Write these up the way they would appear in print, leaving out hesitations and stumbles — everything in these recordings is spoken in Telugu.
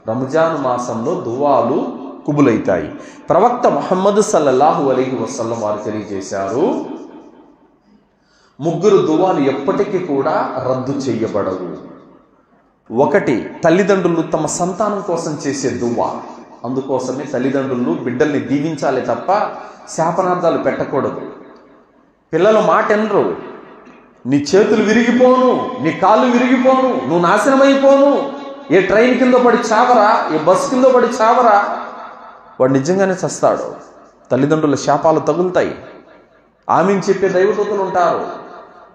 రంజాన్ మాసంలో దువాలు కుబులైతాయి. ప్రవక్త ముహమ్మద్ సల్లల్లాహు అలైహి వసల్లం వారు తెలియజేశారు, 3 దువాలు ఎప్పటికీ కూడా రద్దు చేయబడవు. 1, తల్లిదండ్రులు తమ సంతానం కోసం చేసే దువా. అందుకోసమే తల్లిదండ్రులు బిడ్డల్ని దీవించాలి తప్ప శాపనార్థాలు పెట్టకూడదు. పిల్లలు మాట ఎనరు, నీ చేతులు విరిగిపోను, నీ కాళ్ళు విరిగిపోను, నువ్వు నాశనమైపోను, ఏ ట్రైన్ కింద పడి చావరా, ఏ బస్సు కింద పడి చావరా, వాడు నిజంగానే చస్తాడు. తల్లిదండ్రుల శాపాలు తగులుతాయి. ఆమీన్ చెప్పే దైవదూతలు ఉంటారు.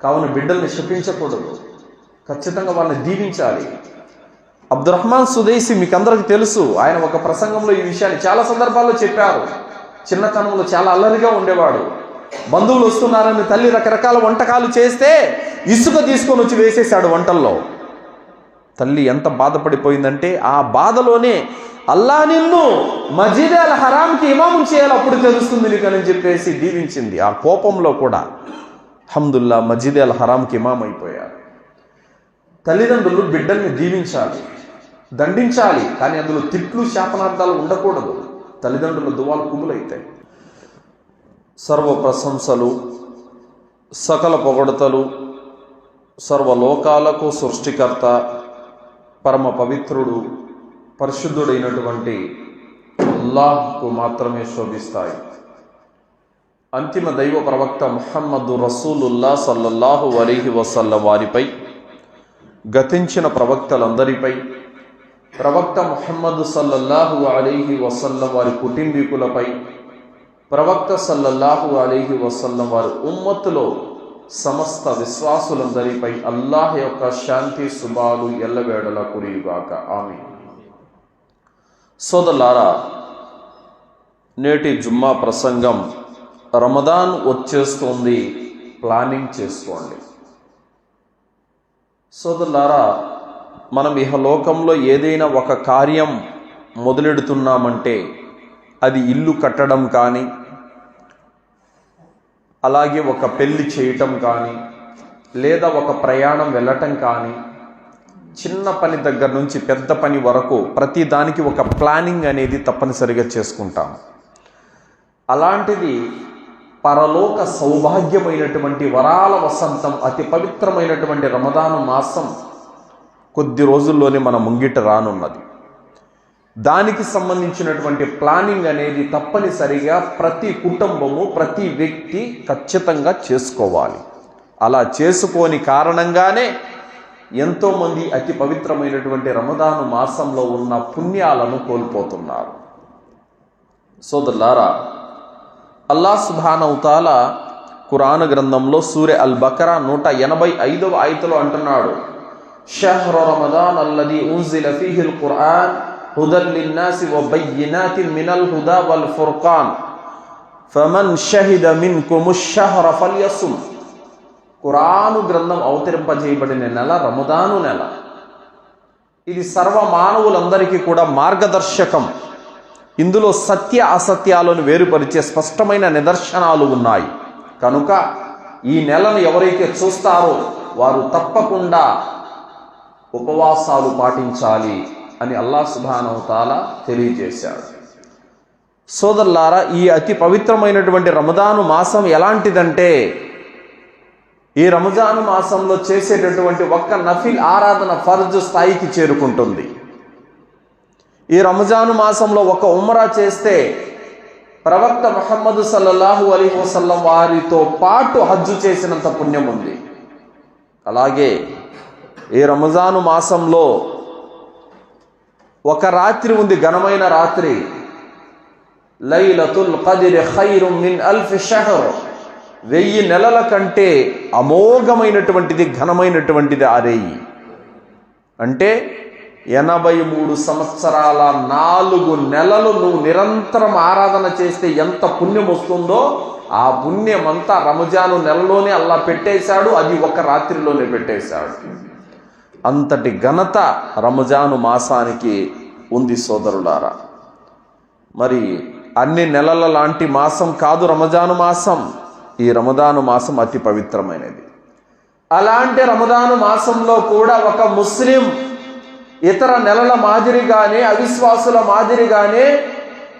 కావున బిడ్డల్ని శపించకూడదు, ఖచ్చితంగా వాళ్ళని దీవించాలి. అబ్దుర్రహ్మాన్ సుదైసి మీకు అందరికీ తెలుసు, ఆయన ఒక ప్రసంగంలో ఈ విషయాన్ని చాలా సందర్భాల్లో చెప్పారు. చిన్నతనంలో చాలా అల్లరిగా ఉండేవాడు. బంధువులు వస్తున్నారని తల్లి రకరకాల వంటకాలు చేస్తే ఇసుక తీసుకొని వచ్చి వేసేశాడు వంటల్లో. తల్లి ఎంత బాధపడిపోయిందంటే ఆ బాధలోనే అల్లా నిన్ను మస్జిద్ అల్ హరాంకి ఇమాము చేయాలి, అప్పుడు తెలుస్తుంది నీకు అని చెప్పేసి దీవించింది. ఆ కోపంలో కూడా అల్హమ్దుల్లా మస్జిద్ అల్ హరాంకి ఇమాం అయిపోయారు. తల్లిదండ్రులు బిడ్డల్ని దీవించాలి, దండించాలి, కానీ అందులో తిట్లు శాపనార్థాలు ఉండకూడదు. తల్లిదండ్రుల దువాలు కుబులైతాయి. సర్వ ప్రశంసలు, సకల పొగడతలు సర్వలోకాలకు సృష్టికర్త, పరమ పవిత్రుడు, పరిశుద్ధుడైనటువంటి అల్లాహ్కు మాత్రమే శోభిస్తాయి. అంతిమ దైవ ప్రవక్త ముహమ్మదు రసూలుల్లా సల్లల్లాహు అలైహి వసల్లం వారిపై, గతించిన ప్రవక్తలందరిపై, ప్రవక్త ముహమ్మదు సల్లల్లాహు అలైహి వసల్లం వారి కుటుంబీకులపై, ప్రవక్త సల్లల్లాహు అలైహి వసల్లం వారి ఉమ్మత్తులో సమస్త విశ్వాసులందరిపై అల్లాహ్ యొక్క శాంతి శుభాలు ఎల్లవేళలా కురియుగాక. ఆమీన్. సోదరులారా, నేటి జుమ్మా ప్రసంగం రమదాన్ వచ్చేస్తుంది, ప్లానింగ్ చేసుకోండి. సోదరులారా, మనం ఇహలోకంలో ఏదైనా ఒక కార్యం మొదలెడుతున్నామంటే అది ఇల్లు కట్టడం కానీ, అలాగే ఒక పెళ్లి చేయటం కానీ, లేదా ఒక ప్రయాణం వెళ్ళటం కానీ, చిన్న పని దగ్గర నుంచి పెద్ద పని వరకు ప్రతి దానికి ఒక ప్లానింగ్ అనేది తప్పనిసరిగా చేసుకుంటాం. అలాంటిది పరలోక సౌభాగ్యమైనటువంటి వరాల వసంతం, అతి పవిత్రమైనటువంటి రమదాను మాసం కొద్ది రోజుల్లోనే మన ముంగిట రానున్నది. దానికి సంబంధించినటువంటి ప్లానింగ్ అనేది తప్పనిసరిగా ప్రతి కుటుంబము, ప్రతి వ్యక్తి ఖచ్చితంగా చేసుకోవాలి. అలా చేసుకోని కారణంగానే ఎంతోమంది అతి పవిత్రమైనటువంటి రమదాను మాసంలో ఉన్న పుణ్యాలను కోల్పోతున్నారు. సోదరులారా, అల్లాహ్ సుబ్హానహు తఆలా ఖురాన్ గ్రంథంలో సూరా అల్ బకరా 185వ ఆయతలో అంటున్నాడు, షహ్రు రమదాన్ అల్లదీ ఉన్జిల ఫీహిల్ ఖురాన్ హుదల్ లిన్నాసి వ బయ్యినాతిన్ మినల్ హుదా వల్ ఫుర్ఖాన్ ఫమన్ షహిద మిన్కుముష్ షహ్ర ఫల్యసుమ్. ఖురాను గ్రంథం అవతరింపజేయబడిన నెల రమదాను నెల. ఇది సర్వ మానవులందరికీ కూడా మార్గదర్శకం. ఇందులో సత్య అసత్యాలను వేరుపరిచే స్పష్టమైన నిదర్శనాలు ఉన్నాయి. కనుక ఈ నెలను ఎవరైతే చూస్తారో వారు తప్పకుండా ఉపవాసాలు పాటించాలి అని అల్లాహ్ సుబ్హానహు తఆలా తెలియజేశాడు. సోదరులారా, ఈ అతి పవిత్రమైనటువంటి రమదాను మాసం ఎలాంటిదంటే, ఈ రంజాను మాసంలో చేసేటటువంటి ఒక్క నఫిల్ ఆరాధన ఫర్జ్ స్థాయికి చేరుకుంటుంది. ఈ రంజాను మాసంలో ఒక ఉమ్రా చేస్తే ప్రవక్త ముహమ్మద్ సల్లల్లాహు అలైహి వసల్లం వారితో పాటు హజ్జు చేసినంత పుణ్యం ఉంది. అలాగే ఈ రంజాను మాసంలో ఒక రాత్రి ఉంది, ఘనమైన రాత్రి, లైలతుల్ ఖద్ర్ ఖైరుం మిన్ అల్ఫ్ షహర్, 1000 నెలల కంటే అమోఘమైనటువంటిది, ఘనమైనటువంటిది ఆ రేయి. అంటే 83 సంవత్సరాల 4 నెలలు నువ్వు నిరంతరం ఆరాధన చేస్తే ఎంత పుణ్యం వస్తుందో ఆ పుణ్యం అంతా రంజాను నెలలోనే అల్లా పెట్టేశాడు. అది ఒక రాత్రిలోనే పెట్టేశాడు. అంతటి ఘనత రంజాను మాసానికి ఉంది. సోదరులారా, మరి అన్ని నెలల లాంటి మాసం కాదు రంజాను మాసం. ఈ రమదాను మాసం అతి పవిత్రమైనది. అలాంటి రమదాను మాసంలో కూడా ఒక ముస్లిం ఇతర నెలల మాదిరిగానే, అవిశ్వాసుల మాదిరిగానే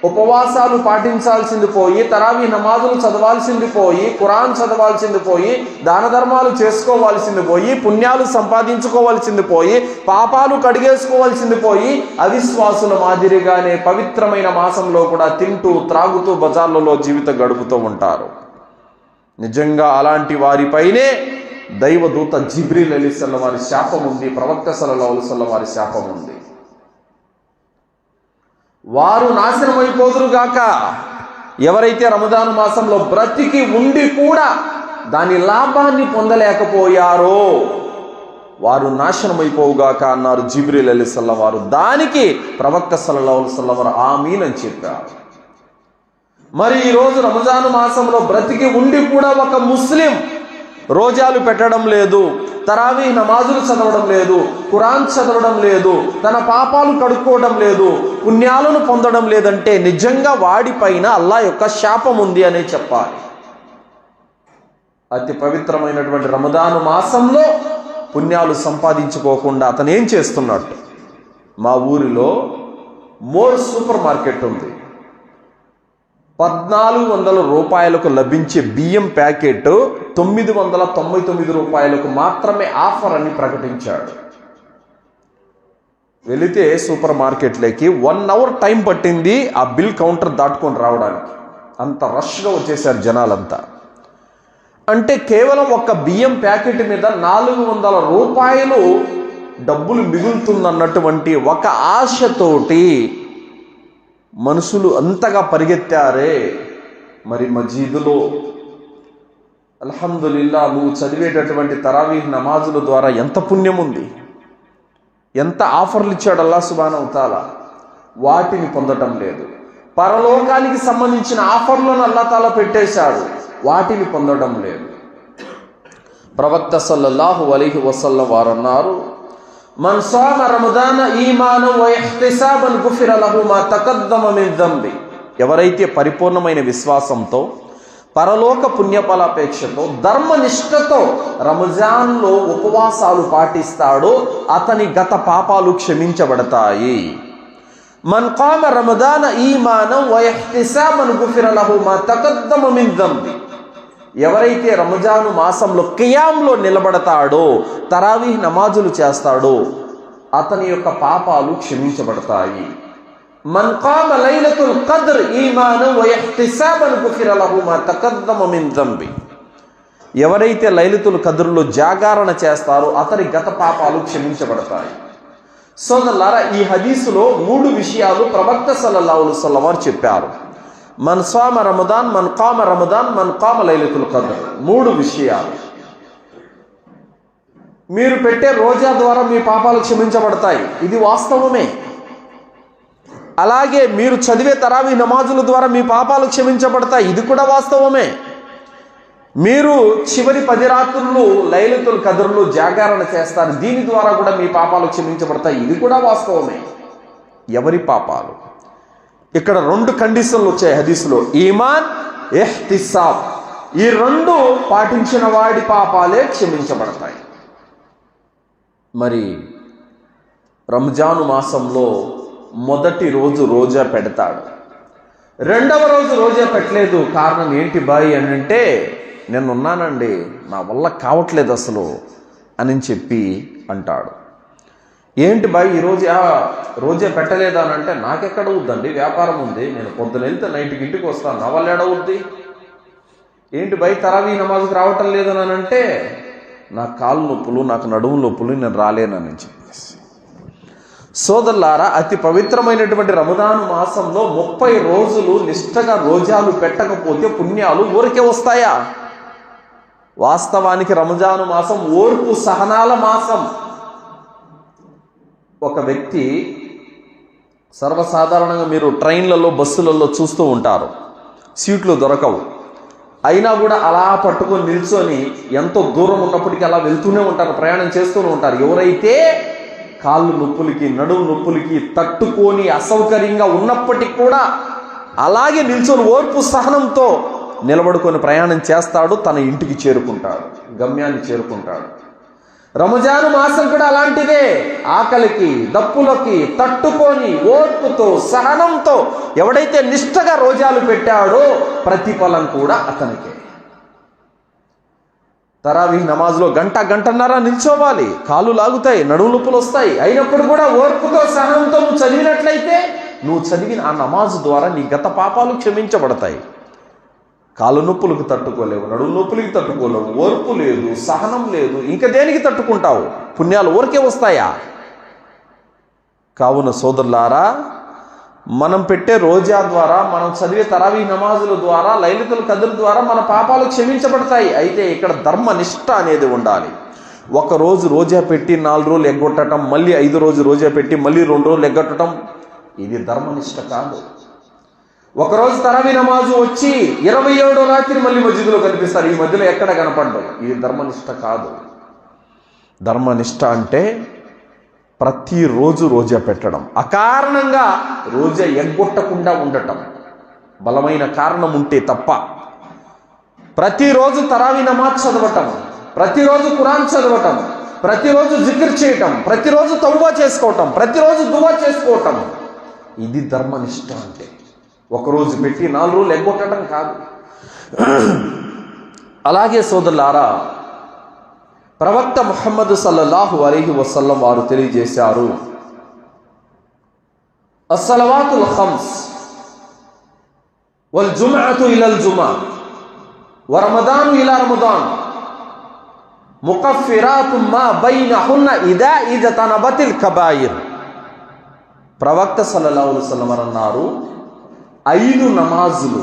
ఉపవాసాలు పాటించాల్సింది పోయి, తరావీ నమాజులు చదవాల్సింది పోయి, ఖురాన్ చదవాల్సింది పోయి, దాన ధర్మాలు చేసుకోవాల్సింది పోయి, పుణ్యాలు సంపాదించుకోవాల్సింది పోయి, పాపాలు కడిగేసుకోవాల్సింది పోయి, అవిశ్వాసుల మాదిరిగానే పవిత్రమైన మాసంలో కూడా తింటూ త్రాగుతూ బజార్లలో జీవితం గడుపుతూ ఉంటారు. నిజంగా అలాంటి వారిపైనే దైవదూత జిబ్రీల్ అలైహిస్సలాం వారి శాపం ఉంది, ప్రవక్త సల్లల్లాహు అలైహి వసల్లం వారి శాపం ఉంది. వారు నాశనమైపోదురుగాక. ఎవరైతే రమదాను మాసంలో బ్రతికి ఉండి కూడా దాని లాభాన్ని పొందలేకపోయారో వారు నాశనమైపోవుగాక అన్నారు జిబ్రీల్ అలైహిస్సలాం వారు. దానికి ప్రవక్త సల్లల్లాహు అలైహి వసల్లం వారు ఆమీన్ అని చెప్పారు. మరి ఈరోజు రంజాను మాసంలో బ్రతికి ఉండి కూడా ఒక ముస్లిం రోజాలు పెట్టడం లేదు, తరావీ నమాజులు చదవడం లేదు, ఖురాన్ చదవడం లేదు, తన పాపాలు కడుక్కోవడం లేదు, పుణ్యాలను పొందడం లేదంటే నిజంగా వాడిపైన అల్లాహ్ యొక్క శాపం ఉంది అనే చెప్పాలి. అతి పవిత్రమైనటువంటి రమదాను మాసంలో పుణ్యాలు సంపాదించుకోకుండా అతను ఏం చేస్తున్నట్టు? మా ఊరిలో మోర్ సూపర్ మార్కెట్ ఉంది. 1400 రూపాయలకు లభించే బియ్యం ప్యాకెట్ 999 రూపాయలకు మాత్రమే ఆఫర్ అని ప్రకటించాడు. వెళితే సూపర్ మార్కెట్లోకి 1 అవర్ టైం పట్టింది ఆ బిల్ కౌంటర్ దాటుకొని రావడానికి. అంత రష్గా వచ్చేసారు జనాలంతా. అంటే కేవలం ఒక బియ్యం ప్యాకెట్ మీద 400 రూపాయలు డబ్బులు మిగులుతుందన్నటువంటి ఒక ఆశతోటి మనుషులు అంతగా పరిగెత్తారే. మరి మజీదులో అల్హమ్దులిల్లా నువ్వు చదివేటటువంటి తరావీహ్ నమాజుల ద్వారా ఎంత పుణ్యం ఉంది, ఎంత ఆఫర్లు ఇచ్చాడు అల్లాహ్ సుబ్హానహు వ తఆలా. వాటిని పొందటం లేదు. పరలోకానికి సంబంధించిన ఆఫర్లను అల్లాహ్ తాలా పెట్టేశాడు, వాటిని పొందడం లేదు. ప్రవక్త సల్లల్లాహు అలైహి వసల్లం వారు అన్నారు, మన్ సామ రమదాన ఈమానం వ ఇహ్తిసాబన్ గుఫిర లహు మా తకద్దమ మిన్ దంబి. ఎవరైతే పరిపూర్ణమైన విశ్వాసంతో, పరలోక పుణ్యఫలాపేక్షతో, ధర్మనిష్టతో రంజాన్లో ఉపవాసాలు పాటిస్తాడో అతని గత పాపాలు క్షమించబడతాయి. మన్ ఖామ రమదాన ఈమానం వ ఇహ్తిసాబన్ గుఫిర లహు మా తకద్దమ మిన్ దంబి. ఎవరైతే రంజాను మాసంలో ఖియామ్లో నిలబడతాడో, తరావీహ్ నమాజులు చేస్తాడో అతని యొక్క పాపాలు క్షమించబడతాయి. మన్ ఖామ లైలతుల్ ఖద్ర్ ఈమానం వ ఇహ్తిసాబన్ గుఫిర లహు మా తకద్దమ మిన్ దంబి. ఎవరైతే లైలతుల్ ఖద్ర్లో జాగరణ చేస్తారో అతని గత పాపాలు క్షమించబడతాయి. సోదరులారా, ఈ హదీసులో 3 విషయాలు ప్రవక్త సల్లల్లాహు అలైహి వసల్లం వారు చెప్పారు. మన్ సామ రమదాన్, మన్ ఖామ రమదాన్, మన్ ఖామ లైలతుల్ ఖద్ర్. 3 విషయాలు. మీరు పెట్టే రోజా ద్వారా మీ పాపాలు క్షమించబడతాయి, ఇది వాస్తవమే. అలాగే మీరు చదివే తరావీ నమాజుల ద్వారా మీ పాపాలు క్షమించబడతాయి, ఇది కూడా వాస్తవమే. మీరు చివరి 10 రాత్రులు లైలతుల్ ఖద్ర్లో జాగరణ చేస్తారు, దీని ద్వారా కూడా మీ పాపాలు క్షమించబడతాయి, ఇది కూడా వాస్తవమే. ఎవరి పాపాలు? ఇక్కడ 2 కండిషన్లు వచ్చాయి హదీసులో, ఈమాన్, ఇహ్తిసాబ్. ఈ 2 పాటించిన వాడి పాపాలే క్షమించబడతాయి. మరి రంజాను మాసంలో మొదటి రోజు రోజా పెడతాడు, 2వ రోజు రోజా పెట్టలేదు. కారణం ఏంటి బాయ్ అని అంటే, నేను ఉన్నానండి, నా వల్ల కావట్లేదు అసలు అని చెప్పి అంటాడు. ఏంటి బాయ్ ఈరోజు రోజే పెట్టలేదు అని అంటే, నాకెక్కడ అవుద్దండి, వ్యాపారం ఉంది, నేను పొద్దున వెళ్తే నైట్కి ఇంటికి వస్తాను, నా వల్ల ఏడవుద్ది. ఏంటి బాయ్ తరావీ నమాజ్కి రావటం లేదని అంటే, నా కాళ్ళు నొప్పులు, నాకు నడుము నొప్పులు, నేను రాలేనని చెప్పేసి. సోదరులారా, అతి పవిత్రమైనటువంటి రమదాను మాసంలో 30 రోజులు నిష్ఠగా రోజాలు పెట్టకపోతే పుణ్యాలు ఊరికే వస్తాయా? వాస్తవానికి రంజాను మాసం ఓర్పు సహనాల మాసం. ఒక వ్యక్తి సర్వసాధారణంగా మీరు ట్రైన్లలో, బస్సులలో చూస్తూ ఉంటారు, సీట్లు దొరకవు, అయినా కూడా అలా పట్టుకొని నిల్చొని ఎంతో దూరం ఉన్నప్పటికీ అలా వెళ్తూనే ఉంటారు, ప్రయాణం చేస్తూనే ఉంటారు. ఎవరైతే కాళ్ళు నొప్పులకి, నడుము నొప్పులకి తట్టుకొని అసౌకర్యంగా ఉన్నప్పటికీ కూడా అలాగే నిల్చొని ఓర్పు సహనంతో నిలబడుకొని ప్రయాణం చేస్తాడు, తన ఇంటికి చేరుకుంటాడు, గమ్యాన్ని చేరుకుంటాడు. రంజాను మాసం కూడా అలాంటిదే. ఆకలికి దప్పులకి తట్టుకొని ఓర్పుతో సహనంతో ఎవడైతే నిష్ఠగా రోజాలు పెట్టాడో ప్రతిఫలం కూడా అతనికే. తరావీహ్ నమాజ్లో గంటన్నర నిల్చోవాలి, కాళ్ళు లాగుతాయి, నడుము నొప్పులు వస్తాయి. అయినప్పుడు కూడా ఓర్పుతో సహనంతో నువ్వు చదివినట్లయితే నువ్వు చదివిన ఆ నమాజు ద్వారా నీ గత పాపాలు క్షమించబడతాయి. కాళ్ళు నొప్పులకు తట్టుకోలేవు, నడుము నొప్పులకి తట్టుకోలేవు, ఓర్పు లేదు, సహనం లేదు, ఇంకా దేనికి తట్టుకుంటావు? పుణ్యాలు ఊరికే వస్తాయా? కావున సోదరులారా, మనం పెట్టే రోజా ద్వారా, మనం చదివే తరావీహ్ నమాజుల ద్వారా, లైలతుల్ ఖద్ర్ ద్వారా మన పాపాలు క్షమించబడతాయి. అయితే ఇక్కడ ధర్మనిష్ట అనేది ఉండాలి. ఒకరోజు రోజా పెట్టి 4 రోజులు ఎగ్గొట్టడం, మళ్ళీ 5 రోజు రోజా పెట్టి మళ్ళీ 2 రోజులు ఎగ్గొట్టడం, ఇది ధర్మనిష్ట కాదు. ఒకరోజు తరావీహ్ నమాజు వచ్చి 27వ రాత్రి మళ్ళీ మస్జిద్లో కనిపిస్తారు, ఈ మధ్యలో ఎక్కడ కనపడ్డం, ఇది ధర్మనిష్ట కాదు. ధర్మనిష్ట అంటే ప్రతిరోజు రోజా పెట్టడం, అకారణంగా రోజా ఎగ్గొట్టకుండా ఉండటం, బలమైన కారణం ఉంటే తప్ప. ప్రతిరోజు తరావీహ్ నమాజ్ చదవటం, ప్రతిరోజు ఖురాన్ చదవటం, ప్రతిరోజు జిక్ర్ చేయటం, ప్రతిరోజు తౌబా చేసుకోవటం, ప్రతిరోజు దువా చేసుకోవటం, ఇది ధర్మనిష్ట అంటే. ఒకరోజు పెట్టి 4 రోజులు ఎగ్గొట్టడం కాదు. అలాగే సోదరులారా, ప్రవక్త ముహమ్మద్ సల్లల్లాహు అలైహి వసల్లం వారు తెలియజేశారు, అస్సలవాతుల్ ఖమ్స్ వల్ జుమ్అతు ఇలల్ జుమ్అ వ రమదాను ఇలా రమదాన్ ముకఫిరాతు మా బైనహున్న ఇదా ఇజతనబతిల్ కబాయిర్. ప్రవక్త సల్లల్లాహు అలైహి వసల్లం అన్నారు, 5 నమాజులు,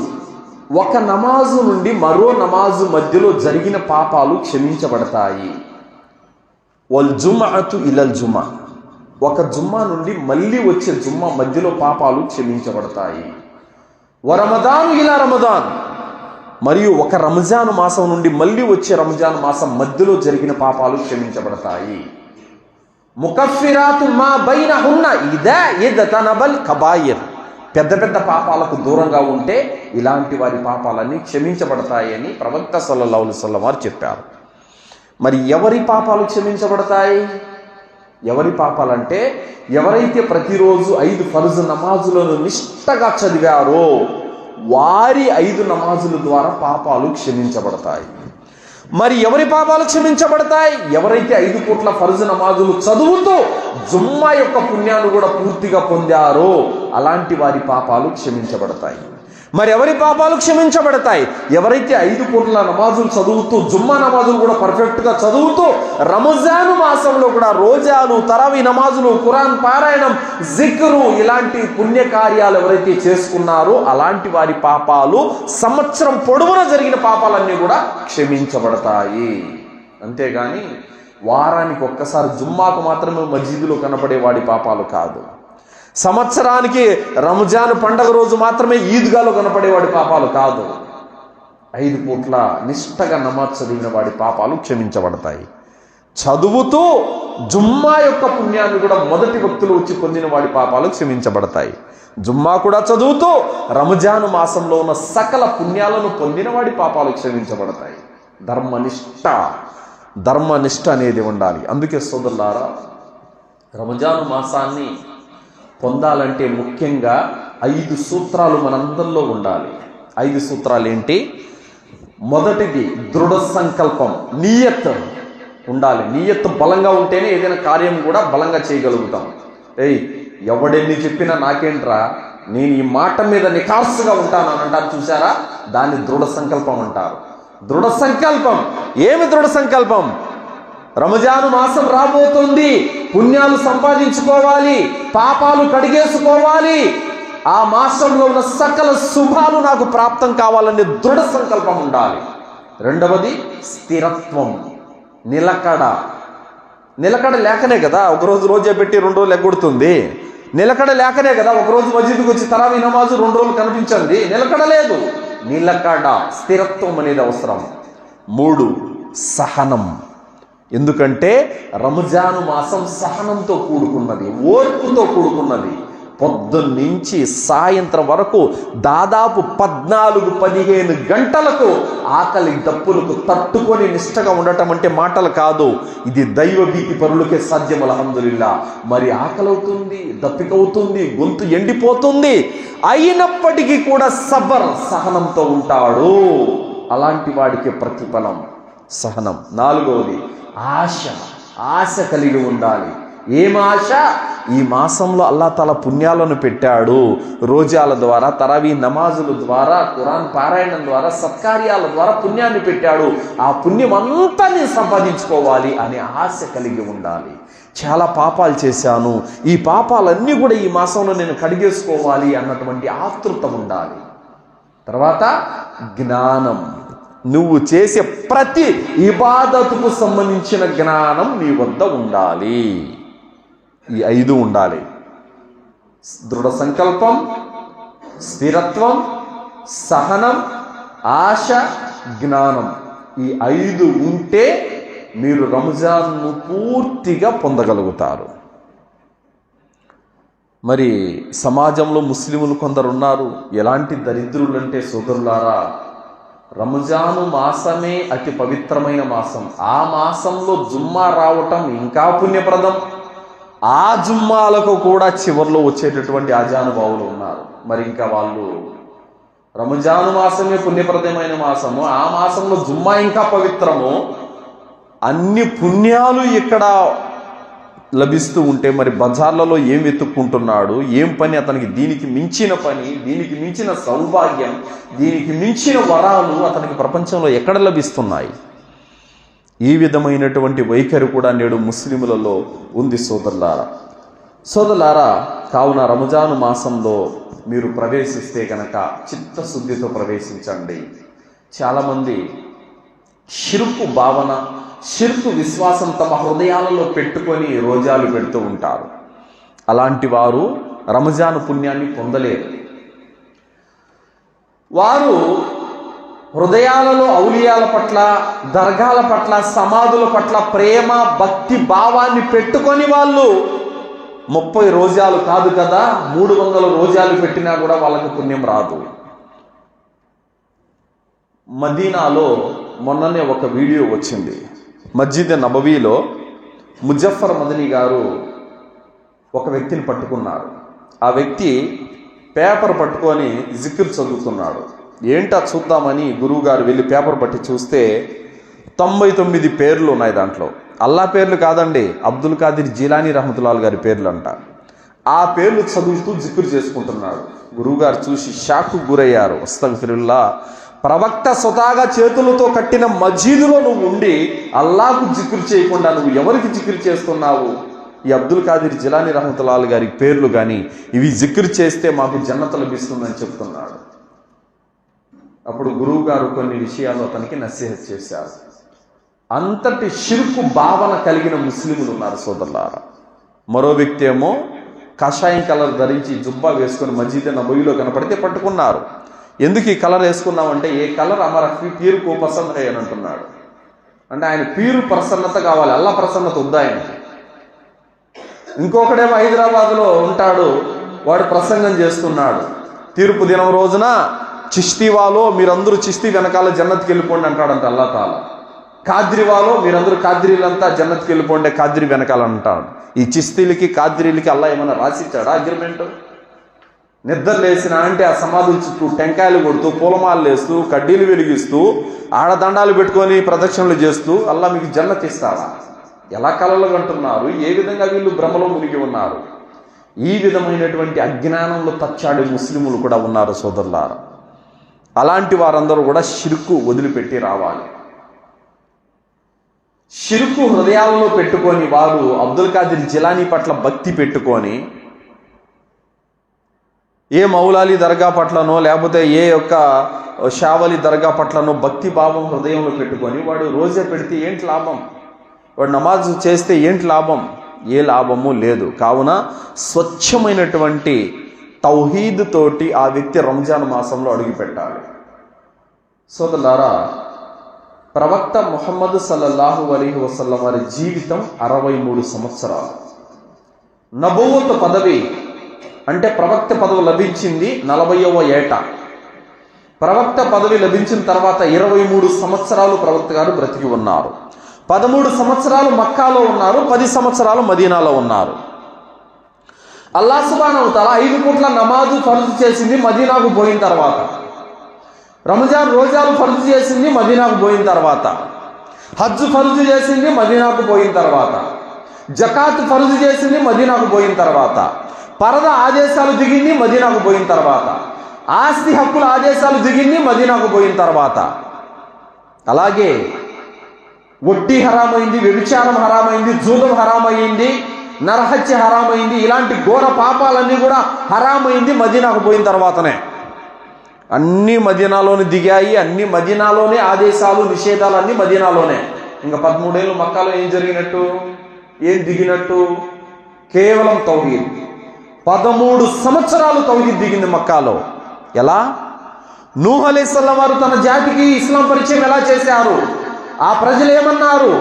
ఒక నమాజు నుండి మరో నమాజు మధ్యలో జరిగిన పాపాలు క్షమించబడతాయి. వల్ జుమ్అతు ఇలల్ జుమ్అ, ఒక జుమ్మా నుండి మళ్ళీ వచ్చే జుమ్మా మధ్యలో పాపాలు క్షమించబడతాయి. వ రమదాను ఇలా రమదాన్, మరియు ఒక రంజాను మాసం నుండి మళ్ళీ వచ్చే రంజాను మాసం మధ్యలో జరిగిన పాపాలు క్షమించబడతాయి. ముకఫిరాతు మా బైనహున్న ఇదా ఇజ్తనబల్ కబాయిర్, పెద్ద పెద్ద పాపాలకు దూరంగా ఉంటే ఇలాంటి వారి పాపాలన్నీ క్షమించబడతాయని ప్రవక్త సల్లల్లాహు అలైహి వసల్లం వారు చెప్పారు. మరి ఎవరి పాపాలు క్షమించబడతాయి? ఎవరి పాపాలంటే, ఎవరైతే ప్రతిరోజు 5 ఫర్జ్ నమాజులను నిష్ఠగా చదివారో వారి 5 నమాజుల ద్వారా పాపాలు క్షమించబడతాయి. మరి ఎవరి పాపాలు క్షమించబడతాయి? ఎవరైతే 5 పూట్ల ఫర్జ్ నమాజులు చదువుతూ జుమ్మా యొక్క పుణ్యాన్ని కూడా పూర్తిగా పొందారో అలాంటి వారి పాపాలు క్షమించబడతాయి. మరి ఎవరి పాపాలు క్షమించబడతాయి? ఎవరైతే 5 పూట్ల నమాజులు చదువుతూ జుమ్మా నమాజులు కూడా పర్ఫెక్ట్గా చదువుతూ రంజాను మాసంలో కూడా రోజాలు, తరావీహ్ నమాజులు, ఖురాన్ పారాయణం, జిక్రు ఇలాంటి పుణ్యకార్యాలు ఎవరైతే చేసుకున్నారో అలాంటి వారి పాపాలు సంవత్సరం పొడవునా జరిగిన పాపాలన్నీ కూడా క్షమించబడతాయి. అంతేగాని వారానికి ఒక్కసారి జుమ్మాకు మాత్రమే మస్జిద్లో కనపడే వాడి పాపాలు కాదు. సంవత్సరానికి రంజాన్ పండగ రోజు మాత్రమే ఈద్గాలో కనపడేవాడి పాపాలు కాదు. 5 పూట్ల నిష్ఠగా నమాజ్ చదివిన వాడి పాపాలు క్షమించబడతాయి. చదువుతూ జుమ్మా యొక్క పుణ్యాన్ని కూడా మొదటి వ్యక్తులు వచ్చి పొందిన వాడి పాపాలు క్షమించబడతాయి. జుమ్మా కూడా చదువుతూ రంజాను మాసంలో ఉన్న సకల పుణ్యాలను పొందిన వాడి పాపాలు క్షమించబడతాయి. ధర్మనిష్ట అనేది ఉండాలి. అందుకే సోదరులారా, రంజాను మాసాన్ని పొందాలంటే ముఖ్యంగా 5 సూత్రాలు మనందరిలో ఉండాలి. 5 సూత్రాలు ఏంటి? మొదటిది దృఢ సంకల్పం, నియత్ ఉండాలి. నియత్ బలంగా ఉంటేనే ఏదైనా కార్యం కూడా బలంగా చేయగలుగుతాం. ఎవడెన్ని చెప్పినా నాకేంట్రా, నేను ఈ మాట మీద నిఖార్సుగా ఉంటాను అని అంటారు చూసారా, దాన్ని దృఢ సంకల్పం అంటారు. దృఢ సంకల్పం. ఏమి దృఢ సంకల్పం? రంజాను మాసం రాబోతుంది, పుణ్యాలు సంపాదించుకోవాలి, పాపాలు కడిగేసుకోవాలి, ఆ మాసంలో ఉన్న సకల శుభాలు నాకు ప్రాప్తం కావాలనే దృఢ సంకల్పం ఉండాలి. రెండవది స్థిరత్వం, నిలకడ లేకనే కదా ఒకరోజు రోజా పెట్టి 2 రోజులు ఎగ్గొడుతుంది. నిలకడ లేకనే కదా ఒకరోజు మస్జిద్కి వచ్చి తరావీహ్ నమాజు 2 రోజులు కనిపించింది. నిలకడ లేదు. నిలకడ, స్థిరత్వం అనేది అవసరం. 3 సహనం. ఎందుకంటే రంజాను మాసం సహనంతో కూడుకున్నది, ఓర్పుతో కూడుకున్నది. పొద్దున్నుంచి సాయంత్రం వరకు దాదాపు 14-15 గంటలకు ఆకలి దప్పులకు తట్టుకొని నిష్టగా ఉండటం అంటే మాటలు కాదు. ఇది దైవభీతి పరులకే సాధ్యం. అల్హమ్దులిల్లా. మరి ఆకలవుతుంది, దప్పికవుతుంది, గొంతు ఎండిపోతుంది, అయినప్పటికీ కూడా సహనంతో ఉంటాడు. అలాంటి వాడికి ప్రతిఫలం సహనం. 4వది ఆశ కలిగి ఉండాలి. ఏం ఆశ? ఈ మాసంలో అల్లా తాలా పుణ్యాలను పెట్టాడు. రోజాల ద్వారా, తరావీ నమాజుల ద్వారా, ఖురాన్ పారాయణం ద్వారా, సత్కార్యాల ద్వారా పుణ్యాన్ని పెట్టాడు. ఆ పుణ్యం అంతా నేను సంపాదించుకోవాలి అనే ఆశ కలిగి ఉండాలి. చాలా పాపాలు చేశాను, ఈ పాపాలన్నీ కూడా ఈ మాసంలో నేను కడిగేసుకోవాలి అన్నటువంటి ఆతృత ఉండాలి. తర్వాత జ్ఞానం. నువ్వు చేసే ప్రతి ఇబాదతుకు సంబంధించిన జ్ఞానం నీ వద్ద ఉండాలి. ఈ 5 ఉండాలి. దృఢ సంకల్పం, స్థిరత్వం, సహనం, ఆశ, జ్ఞానం. ఈ 5 ఉంటే మీరు రంజాన్ను పూర్తిగా పొందగలుగుతారు. మరి సమాజంలో ముస్లింలు కొందరు ఉన్నారు. ఎలాంటి దరిద్రులంటే సోదరులారా, రంజాను మాసమే అతి పవిత్రమైన మాసం. ఆ మాసంలో జుమ్మా రావటం ఇంకా పుణ్యప్రదం. ఆ జుమ్మాలకు కూడా చివరిలో వచ్చేటటువంటి ఆజానుభావులు ఉన్నారు. మరి ఇంకా వాళ్ళు రంజాను మాసమే పుణ్యప్రదమైన మాసము, ఆ మాసంలో జుమ్మా ఇంకా పవిత్రము, అన్ని పుణ్యాలు ఇక్కడ లభిస్తూ ఉంటే మరి బజార్లలో ఏం వెతుక్కుంటున్నాడు? ఏం పని అతనికి? దీనికి మించిన పని, దీనికి మించిన సౌభాగ్యం, దీనికి మించిన వరాలు అతనికి ప్రపంచంలో ఎక్కడ లభిస్తున్నాయి? ఈ విధమైనటువంటి వైఖరి కూడా నేడు ముస్లిములలో ఉంది సోదరులారా. కావున రంజాను మాసంలో మీరు ప్రవేశిస్తే కనుక చిత్తశుద్ధితో ప్రవేశించండి. చాలామంది షిర్కు భావన, షిర్కు విశ్వాసం తమ హృదయాలలో పెట్టుకొని రోజాలు పెడుతూ ఉంటారు. అలాంటి వారు రంజాను పుణ్యాన్ని పొందలేరు. వారు హృదయాలలో ఔలియాల పట్ల, దర్గాల పట్ల, సమాధుల పట్ల ప్రేమ, భక్తి భావాన్ని పెట్టుకొని వాళ్ళు 30 రోజాలు కాదు కదా, 300 రోజాలు పెట్టినా కూడా వాళ్ళకు పుణ్యం రాదు. మదీనాలో మొన్ననే ఒక వీడియో వచ్చింది. మస్జిద్ నబవీలో ముజఫర్ మదనీ గారు ఒక వ్యక్తిని పట్టుకున్నారు. ఆ వ్యక్తి పేపర్ పట్టుకొని జిక్ర్ చదువుతున్నాడు. ఏంటా చూద్దామని గురువుగారు వెళ్ళి పేపర్ పట్టి చూస్తే 99 పేర్లు ఉన్నాయి దాంట్లో. అల్లా పేర్లు కాదండి, అబ్దుల్ ఖాదిర్ జీలానీ రహమతుల్లాహ్ గారి పేర్లు అంట. ఆ పేర్లు చదువుతూ జిక్ర్ చేసుకుంటున్నాడు. గురువుగారు చూసి షాక్కు గురయ్యారు. అస్తగ్ఫిరుల్లా, ప్రవక్త స్వతహాగా చేతులతో కట్టిన మస్జిదులో నువ్వు ఉండి అల్లాహకు జిక్ర్ చేయకుండా నువ్వు ఎవరికి జిక్ర్ చేస్తున్నావు? ఈ అబ్దుల్ ఖాదిర్ జీలానీ రహమతుల్లాహ్ గారి పేర్లు కానీ ఇవి జిక్ర్ చేస్తే మాకు జన్నత లభిస్తుందని చెప్తున్నాడు. అప్పుడు గురువు గారు కొన్ని విషయాలు అతనికి నసీహత్ చేశారు. అంతటి షిర్కు భావన కలిగిన ముస్లింలు ఉన్నారు సోదరులారా. మరో వ్యక్తి ఏమో కాషాయం కలర్ ధరించి జుబ్బా వేసుకొని మస్జిద్ నబవీలో కనపడితే పట్టుకున్నారు. ఎందుకు ఈ కలర్ వేసుకున్నామంటే, ఏ కలర్ అమర పీరు కో పసంద్ హై అని అంటున్నాడు. అంటే ఆయన పీరు ప్రసన్నత కావాలి, అల్లా ప్రసన్నత వద్దా ఆయనకి. ఇంకొకడేమో హైదరాబాద్లో ఉంటాడు, వాడు ప్రసంగం చేస్తున్నాడు. తీర్పు దినం రోజున చిష్తివాలో మీరందరూ చిష్తి వెనకాల జన్నత్కి వెళ్ళిపోండి అంటాడంట అల్లా తాలా. కాద్రివాలో మీరందరూ కాద్రీలంతా జన్నత్కి వెళ్ళిపోండి కాద్రి వెనకాల అంటాడు. ఈ చిస్తీలకి కాద్రీలకి అల్లా ఏమైనా రాసిచ్చాడా అగ్రిమెంట్? నిద్ర లేచిన అంటే ఆ సమాధుల చుట్టూ టెంకాయలు కొడుతూ, పూలమాలలు వేస్తూ, కడ్డీలు వెలిగిస్తూ, ఆడదండాలు పెట్టుకొని ప్రదక్షిణలు చేస్తూ అల్లా మీకు జన్నత్ ఇస్తాడా? ఎలా కలలు కంటున్నారు? ఏ విధంగా వీళ్ళు భ్రమలో మునిగి ఉన్నారు? ఈ విధమైనటువంటి అజ్ఞానంలో తచ్చాడే ముస్లిములు కూడా ఉన్నారు సోదరులారా. అలాంటి వారందరూ కూడా షిర్కు వదిలిపెట్టి రావాలి. షిర్కు హృదయాలలో పెట్టుకొని వారు అబ్దుల్ ఖాదిర్ జిలానీ పట్ల భక్తి పెట్టుకొని ఏ మౌలాలి దర్గా పట్లనో లేకపోతే ఏ యొక్క షావలి దర్గా పట్లనో భక్తి భావం హృదయంలో పెట్టుకొని వాడు రోజా పెడితే ఏంటి లాభం? వాడు నమాజ్ చేస్తే ఏంటి లాభం? ఏ లాభము లేదు. కావున స్వచ్ఛమైనటువంటి తౌహీద్ తోటి ఆ వ్యక్తి రంజాన్ మాసంలో అడుగుపెట్టాలి. సోదరులారా, ప్రవక్త ముహమ్మద్ సల్లల్లాహు అలైహి వసల్లం వారి జీవితం 63 సంవత్సరాలు. నబువ్వత్ పదవి అంటే ప్రవక్త పదవి లభించింది 40వ ఏట. ప్రవక్త పదవి లభించిన తర్వాత 23 సంవత్సరాలు ప్రవక్త గారు బ్రతికి ఉన్నారు. 13 సంవత్సరాలు మక్కాలో ఉన్నారు, 10 సంవత్సరాలు మదీనాలో ఉన్నారు. అల్లాహ్ సుబ్హానహు వ తఆలా 5 పూట్ల నమాజు ఫర్జు చేసింది మదీనాకు పోయిన తర్వాత. రంజాన్ రోజాలు ఫర్జు చేసింది మదీనాకు పోయిన తర్వాత. హజ్ ఫర్జు చేసింది మదీనాకు పోయిన తర్వాత. జకాత్ ఫర్జు చేసింది మదీనాకు పోయిన తర్వాత. పరద ఆదేశాలు దిగింది మదీనాకు పోయిన తర్వాత. ఆస్తి హక్కుల ఆదేశాలు దిగింది మదీనాకు పోయిన తర్వాత. అలాగే వడ్డీ హరామైంది, వ్యభిచారం హరామైంది, జూదం హరామైంది, నరహత్య హరామైంది. ఇలాంటి ఘోర పాపాలన్నీ కూడా హరామైంది మదీనాకు పోయిన తర్వాతనే. అన్నీ మదీనాలోనే దిగాయి, అన్ని మదీనాలోనే ఆదేశాలు నిషేధాలు అన్నీ మదీనాలోనే. ఇంకా 13 ఏళ్ళు మక్కాలో ఏం జరిగినట్టు, ఏం దిగినట్టు? కేవలం తౌహీద్. 13 సంవత్సరాలు తౌహీద్ దిగింది మక్కాలో. ఎలా? నూహ్ అలైహిస్సలాం వారు తన జాతికి ఇస్లాం పరిచయం ఎలా చేశారు? ఆ ప్రజలు ఏమన్నారు?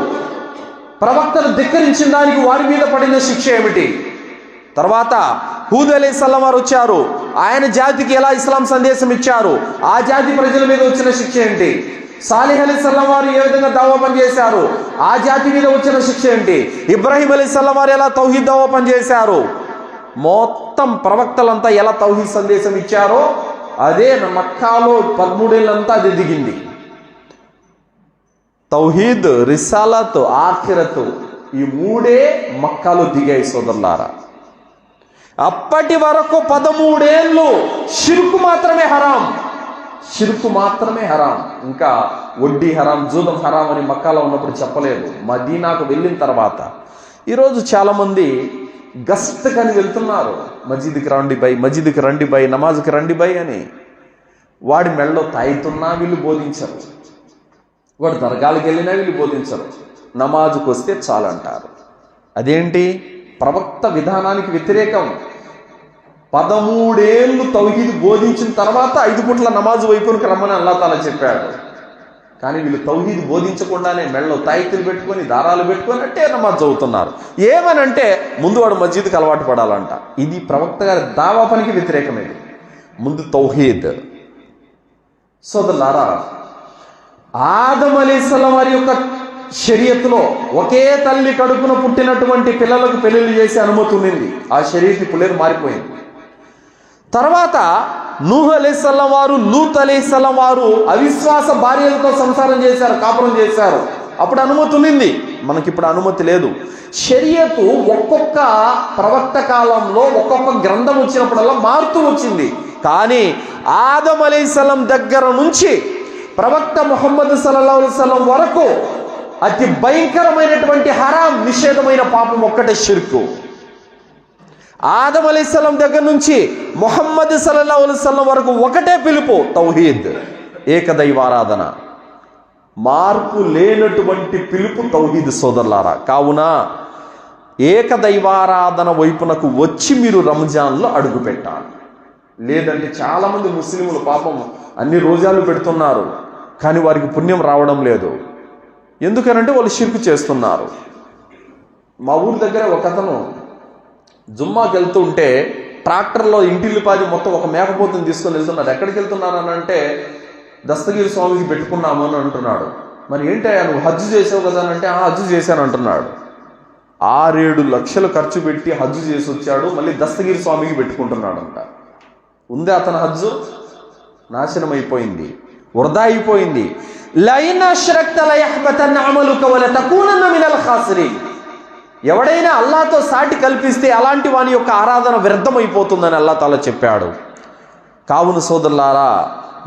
ప్రవక్తను ధిక్కరించిన దానికి వారి మీద పడిన శిక్ష ఏమిటి? తర్వాత హూద్ అలైహిస్సలాం వారు వచ్చారు, ఆయన జాతికి ఎలా ఇస్లాం సందేశం ఇచ్చారు? ఆ జాతి ప్రజల మీద వచ్చిన శిక్ష ఏంటి? సాలిహ్ అలైహిస్సలాం వారు ఏ విధంగా దావా పని చేశారు? ఆ జాతి మీద వచ్చిన శిక్ష ఏంటి? ఇబ్రాహీం అలైహిస్సలాం వారు ఎలా తౌహీద్ దావా పని చేశారు? మొత్తం ప్రవక్తలంతా ఎలా తౌహీద్ సందేశం ఇచ్చారో అదే మక్కాలో 13 ఏళ్ళంతా అది దిగింది. తౌహీద్, రిసాలత్, ఆఖిరత్, ఈ 3 మక్కాలో దిగాయి సోదరులారా. అప్పటి వరకు 13 ఏళ్ళు షిర్కు మాత్రమే హరాం, షిర్కు మాత్రమే హరాం. ఇంకా వడ్డీ హరాం, జూదం హరాం అని మక్కాలో ఉన్నప్పుడు చెప్పలేదు. మదీనాకు వెళ్ళిన తర్వాత ఈరోజు చాలామంది గస్తకని వెళ్తున్నారు. మస్జిద్కి రండి బై, మస్జిద్కి రండి బై, నమాజ్కి రండి బై అని. వాడి మెడలో తాయితున్నా వీళ్ళు బోధించరు, వాడు దర్గాలకు వెళ్ళినా వీళ్ళు బోధించరు. నమాజుకు వస్తే చాలంటారు. అదేంటి? ప్రవక్త విధానానికి వ్యతిరేకం. 13 ఏళ్ళు తౌహీద్ బోధించిన తర్వాత 5 పూట్ల నమాజు వైపునికి రమ్మని అల్లాహ్ తాలా చెప్పాడు. కానీ వీళ్ళు తౌహీద్ బోధించకుండానే మెడలో తాయితులు పెట్టుకొని, దారాలు పెట్టుకొని అంటే నమాజ్ చదువుతున్నారు. ఏమనంటే ముందు వాడు మస్జిద్కి అలవాటు పడాలంట. ఇది ప్రవక్త గారి దావా పనికి వ్యతిరేకమేది. ముందు తౌహీద్. సోదరులారా, ఆదం అలైహిస్సలాం వారి యొక్క షరియత్తులో ఒకే తల్లి కడుపున పుట్టినటువంటి పిల్లలకు పెళ్లిళ్ళు చేసే అనుమతి ఉంది. ఆ షరియత్ ఇప్పుడు మారిపోయింది. తర్వాత నూహ్ అలైహిస్సలాం వారు, లూత్ అలైహిస్సలాం వారు అవిశ్వాస భార్యలతో సంసారం చేశారు, కాపురం చేశారు. అప్పుడు అనుమతి ఉంది, మనకిప్పుడు అనుమతి లేదు. షరియతు ఒక్కొక్క ప్రవక్త కాలంలో ఒక్కొక్క గ్రంథం వచ్చినప్పుడల్లా మారుతూ వచ్చింది. కానీ ఆదం అలైహిస్సలాం దగ్గర నుంచి ప్రవక్త ముహమ్మద్ సల్లల్లాహు అలైహి వసల్లం వరకు అతి భయంకరమైనటువంటి హరాం, నిషేధమైన పాపం ఒక్కటే షిర్కు. ఆదం అలైహిస్సలాం దగ్గర నుంచి ముహమ్మద్ సల్లల్లాహు అలైహి వసల్లం వరకు ఒకటే పిలుపు, తౌహీద్, ఏకదైవారాధన. మార్పు లేనటువంటి పిలుపు తౌహీద్ సోదరులారా. కావున ఏకదైవారాధన వైపునకు వచ్చి మీరు రంజాన్లో అడుగు పెట్టాలి. లేదంటే చాలామంది ముస్లింలు పాపం అన్ని రోజాలు పెడుతున్నారు, కానీ వారికి పుణ్యం రావడం లేదు. ఎందుకనంటే వాళ్ళు షిర్కు చేస్తున్నారు. మా ఊరి దగ్గర ఒక అతను జుమ్మాకి వెళ్తూ ఉంటే ట్రాక్టర్లో ఇంటిల్లిపాది మొత్తం ఒక మేకపోతుని తీసుకొని వెళ్తున్నాడు. ఎక్కడికి వెళ్తున్నారు అని అంటే దస్తగిరి స్వామికి పెట్టుకున్నాము అని అంటున్నాడు. మరి ఏంటయ్యా నువ్వు హజ్జు చేసావు కదా అని అంటే హజ్జు చేశాను అంటున్నాడు. 6-7 లక్షలు ఖర్చు పెట్టి హజ్జు చేసి వచ్చాడు, మళ్ళీ దస్తగిరి స్వామికి పెట్టుకుంటున్నాడంట. ఉందే అతని హజ్జు? నాశనం అయిపోయింది, వృధా అయిపోయింది. లైన్ అష్రక్త లయహ్బతన్న అమలుక వలతకూనన్న మినల్ ఖాసిరీన్. ఎవడైనా అల్లాహ్తో సాటి కల్పిస్తే అలాంటి వాని యొక్క ఆరాధన వ్యర్థమైపోతుందని అల్లాహ్ తాలా చెప్పాడు. కావున సోదరులారా,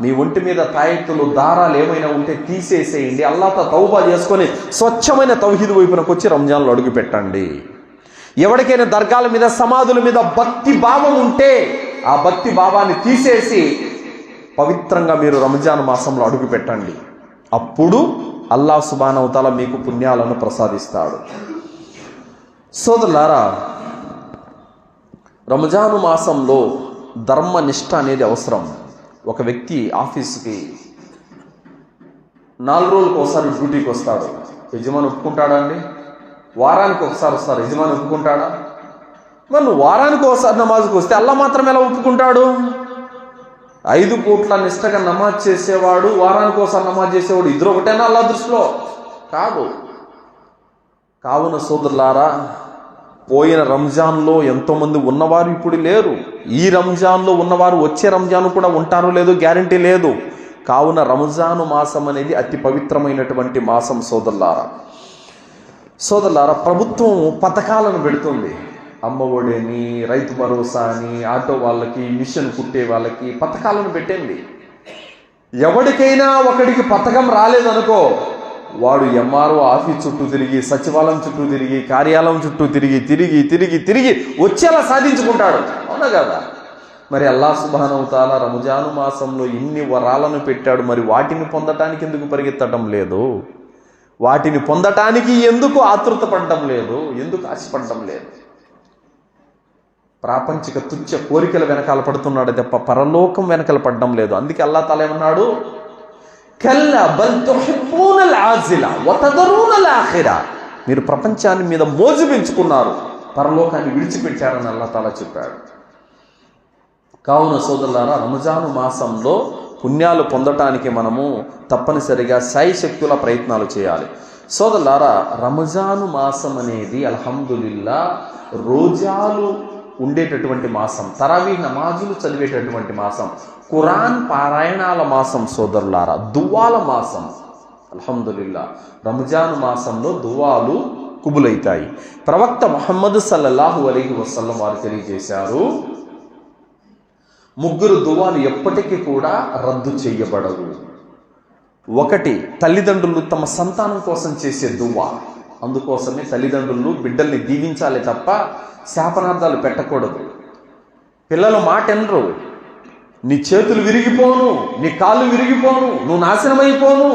మీ ఒంటి మీద తాయెత్తులు, దారాలు ఏమైనా ఉంటే తీసేసేయండి. అల్లాహ్తో తౌబా చేసుకొని స్వచ్ఛమైన తౌహీద్ వైపునకు వచ్చి రంజాన్లో అడుగు పెట్టండి. ఎవరికైనా దర్గాల మీద, సమాధుల మీద భక్తి భావం ఉంటే ఆ భక్తి భావాన్ని తీసేసి పవిత్రంగా మీరు రంజాన్ మాసంలో అడుగు పెట్టండి. అప్పుడు అల్లాహ్ సుబ్హానహు వ తఆలా మీకు పుణ్యాలను ప్రసాదిస్తాడు. సోదరులారా, రంజాను మాసంలో ధర్మనిష్ట అనేది అవసరం. ఒక వ్యక్తి ఆఫీస్కి 4 రోజులకు ఒకసారి డ్యూటీకి వస్తాడు, యజమాని ఒప్పుకుంటాడా అండి? వారానికి ఒకసారి వస్తారు, యజమాని ఒప్పుకుంటాడా? మరి నువ్వు వారానికి ఒకసారి నమాజ్కి వస్తే అల్లా మాత్రం ఎలా ఒప్పుకుంటాడు? 5 పూట్ల నిష్టగా నమాజ్ చేసేవాడు, వారానికి ఒకసారి నమాజ్ చేసేవాడు, ఇద్దరు ఒకటేనా అల్లా దృష్టిలో? కాదు. కావున సోదరులారా, పోయిన రంజాన్లో ఎంతోమంది ఉన్నవారు ఇప్పుడు లేరు. ఈ రంజాన్లో ఉన్నవారు వచ్చే రంజాన్ కూడా ఉంటారో లేదో గ్యారంటీ లేదు. కావున రంజాను మాసం అనేది అతి పవిత్రమైనటువంటి మాసం సోదరులారా. ప్రభుత్వం పథకాలను పెడుతుంది. అమ్మ ఒడని, రైతు భరోసా అని, ఆటో వాళ్ళకి, మిషన్ కుట్టే వాళ్ళకి పథకాలను పెట్టింది. ఎవరికైనా ఒకడికి పథకం రాలేదనుకో, వాడు ఎంఆర్ఓ ఆఫీస్ చుట్టూ తిరిగి, సచివాలయం చుట్టూ తిరిగి, కార్యాలయం చుట్టూ తిరిగి వచ్చేలా సాధించుకుంటాడు. అవునా కదా? మరి అల్లాహ్ సుబ్హానహు వ తఆలా రంజాను మాసంలో ఇన్ని వరాలను పెట్టాడు. మరి వాటిని పొందటానికి ఎందుకు పరిగెత్తడం లేదు? వాటిని పొందటానికి ఎందుకు ఆతృత పడటం లేదు? ఎందుకు ఆశపడటం లేదు? ప్రాపంచిక తుచ్చ కోరికల వెనకాల పడుతున్నాడు తప్ప పరలోకం వెనకాల పడడం లేదు. అందుకే అల్లాహ్ తాలా ఏమన్నాడు? కల్లా బల్ తుహిబ్బూనల్ ఆజిలా వతదరూనల్ ఆఖిరా. మీరు ప్రపంచాన్ని మీద మోజు పెంచుకున్నారు, పరలోకాన్ని విడిచిపెట్టారని అల్లాహ్ తాలా చెప్పాడు. కావున సోదరులారా, రంజాను మాసంలో పుణ్యాలు పొందటానికి మనము తప్పనిసరిగా శాయశక్తుల ప్రయత్నాలు చేయాలి. సోదరులారా, రంజాను మాసం అనేది అల్హమ్దులిల్లా రోజాలు ఉండేటటువంటి మాసం, తరావీహ్ నమాజులు చదివేటటువంటి మాసం, ఖురాన్ పారాయణాల మాసం సోదరులారా, దువాల మాసం. అల్హమ్దులిల్లా రంజాను మాసంలో దువాలు కుబులైతాయి. ప్రవక్త ముహమ్మద్ సల్లల్లాహు అలైహి వసల్లం వారు తెలియజేశారు, 3 దువాలు ఎప్పటికీ కూడా రద్దు చేయబడవు. 1, తల్లిదండ్రులు తమ సంతానం కోసం చేసే దువా. అందుకోసమే తల్లిదండ్రులు బిడ్డల్ని దీవించాలి తప్ప శాపనార్థాలు పెట్టకూడదు. పిల్లలు మాట ఎనరు, నీ చేతులు విరిగిపోను, నీ కాళ్ళు విరిగిపోను, నువ్వు నాశనమైపోను,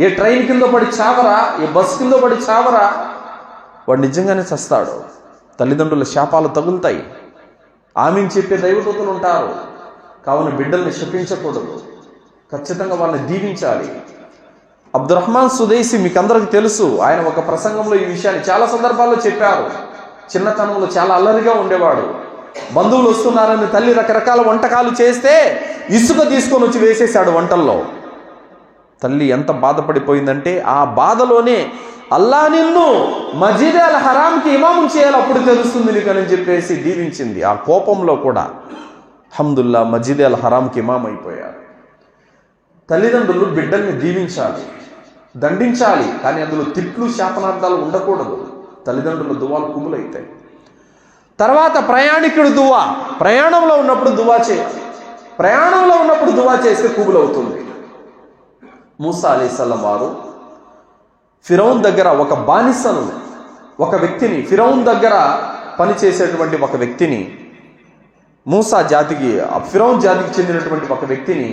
ఏ ట్రైన్ కింద పడి చావరా, ఏ బస్సు కింద పడి చావరా, వాడు నిజంగానే చస్తాడు. తల్లిదండ్రుల శాపాలు తగులుతాయి. ఆమీన్ చెప్పే దైవదూతలు ఉంటారు. కావున బిడ్డల్ని శపించకూడదు, ఖచ్చితంగా వాళ్ళని దీవించాలి. అబ్దుర్రహ్మాన్ సుదైసి మీకు అందరికీ తెలుసు. ఆయన ఒక ప్రసంగంలో ఈ విషయాన్ని చాలా సందర్భాల్లో చెప్పారు. చిన్నతనంలో చాలా అల్లరిగా ఉండేవాడు. బంధువులు వస్తున్నారని తల్లి రకరకాల వంటకాలు చేస్తే ఇసుక తీసుకొని వచ్చి వేసేశాడు వంటల్లో. తల్లి ఎంత బాధపడిపోయిందంటే, ఆ బాధలోనే అల్లా నిన్ను మస్జిద్ అల్ హరాంకి ఇమాము చేయాలి, అప్పుడు తెలుస్తుంది నీకు అని చెప్పేసి దీవించింది. ఆ కోపంలో కూడా అల్హమ్దుల్లా మస్జిద్ అల్ హరాంకి ఇమాం అయిపోయారు. తల్లిదండ్రులు బిడ్డల్ని దీవించాలి, దండించాలి, కానీ అందులో తిట్లు శాపనార్థాలు ఉండకూడదు. తల్లిదండ్రుల దువాలు కుబులైతాయి. తర్వాత ప్రయాణికుడు దువా. ప్రయాణంలో ఉన్నప్పుడు దువా చేయాలి. ప్రయాణంలో ఉన్నప్పుడు దువా చేస్తే కుబులవుతుంది. మూసా అలైహిస్సలాం వారు ఫిరౌన్ దగ్గర ఒక బానిసను, ఒక వ్యక్తిని, ఫిరౌన్ దగ్గర పనిచేసేటువంటి ఒక వ్యక్తిని, ఫిరౌన్ జాతికి చెందినటువంటి ఒక వ్యక్తిని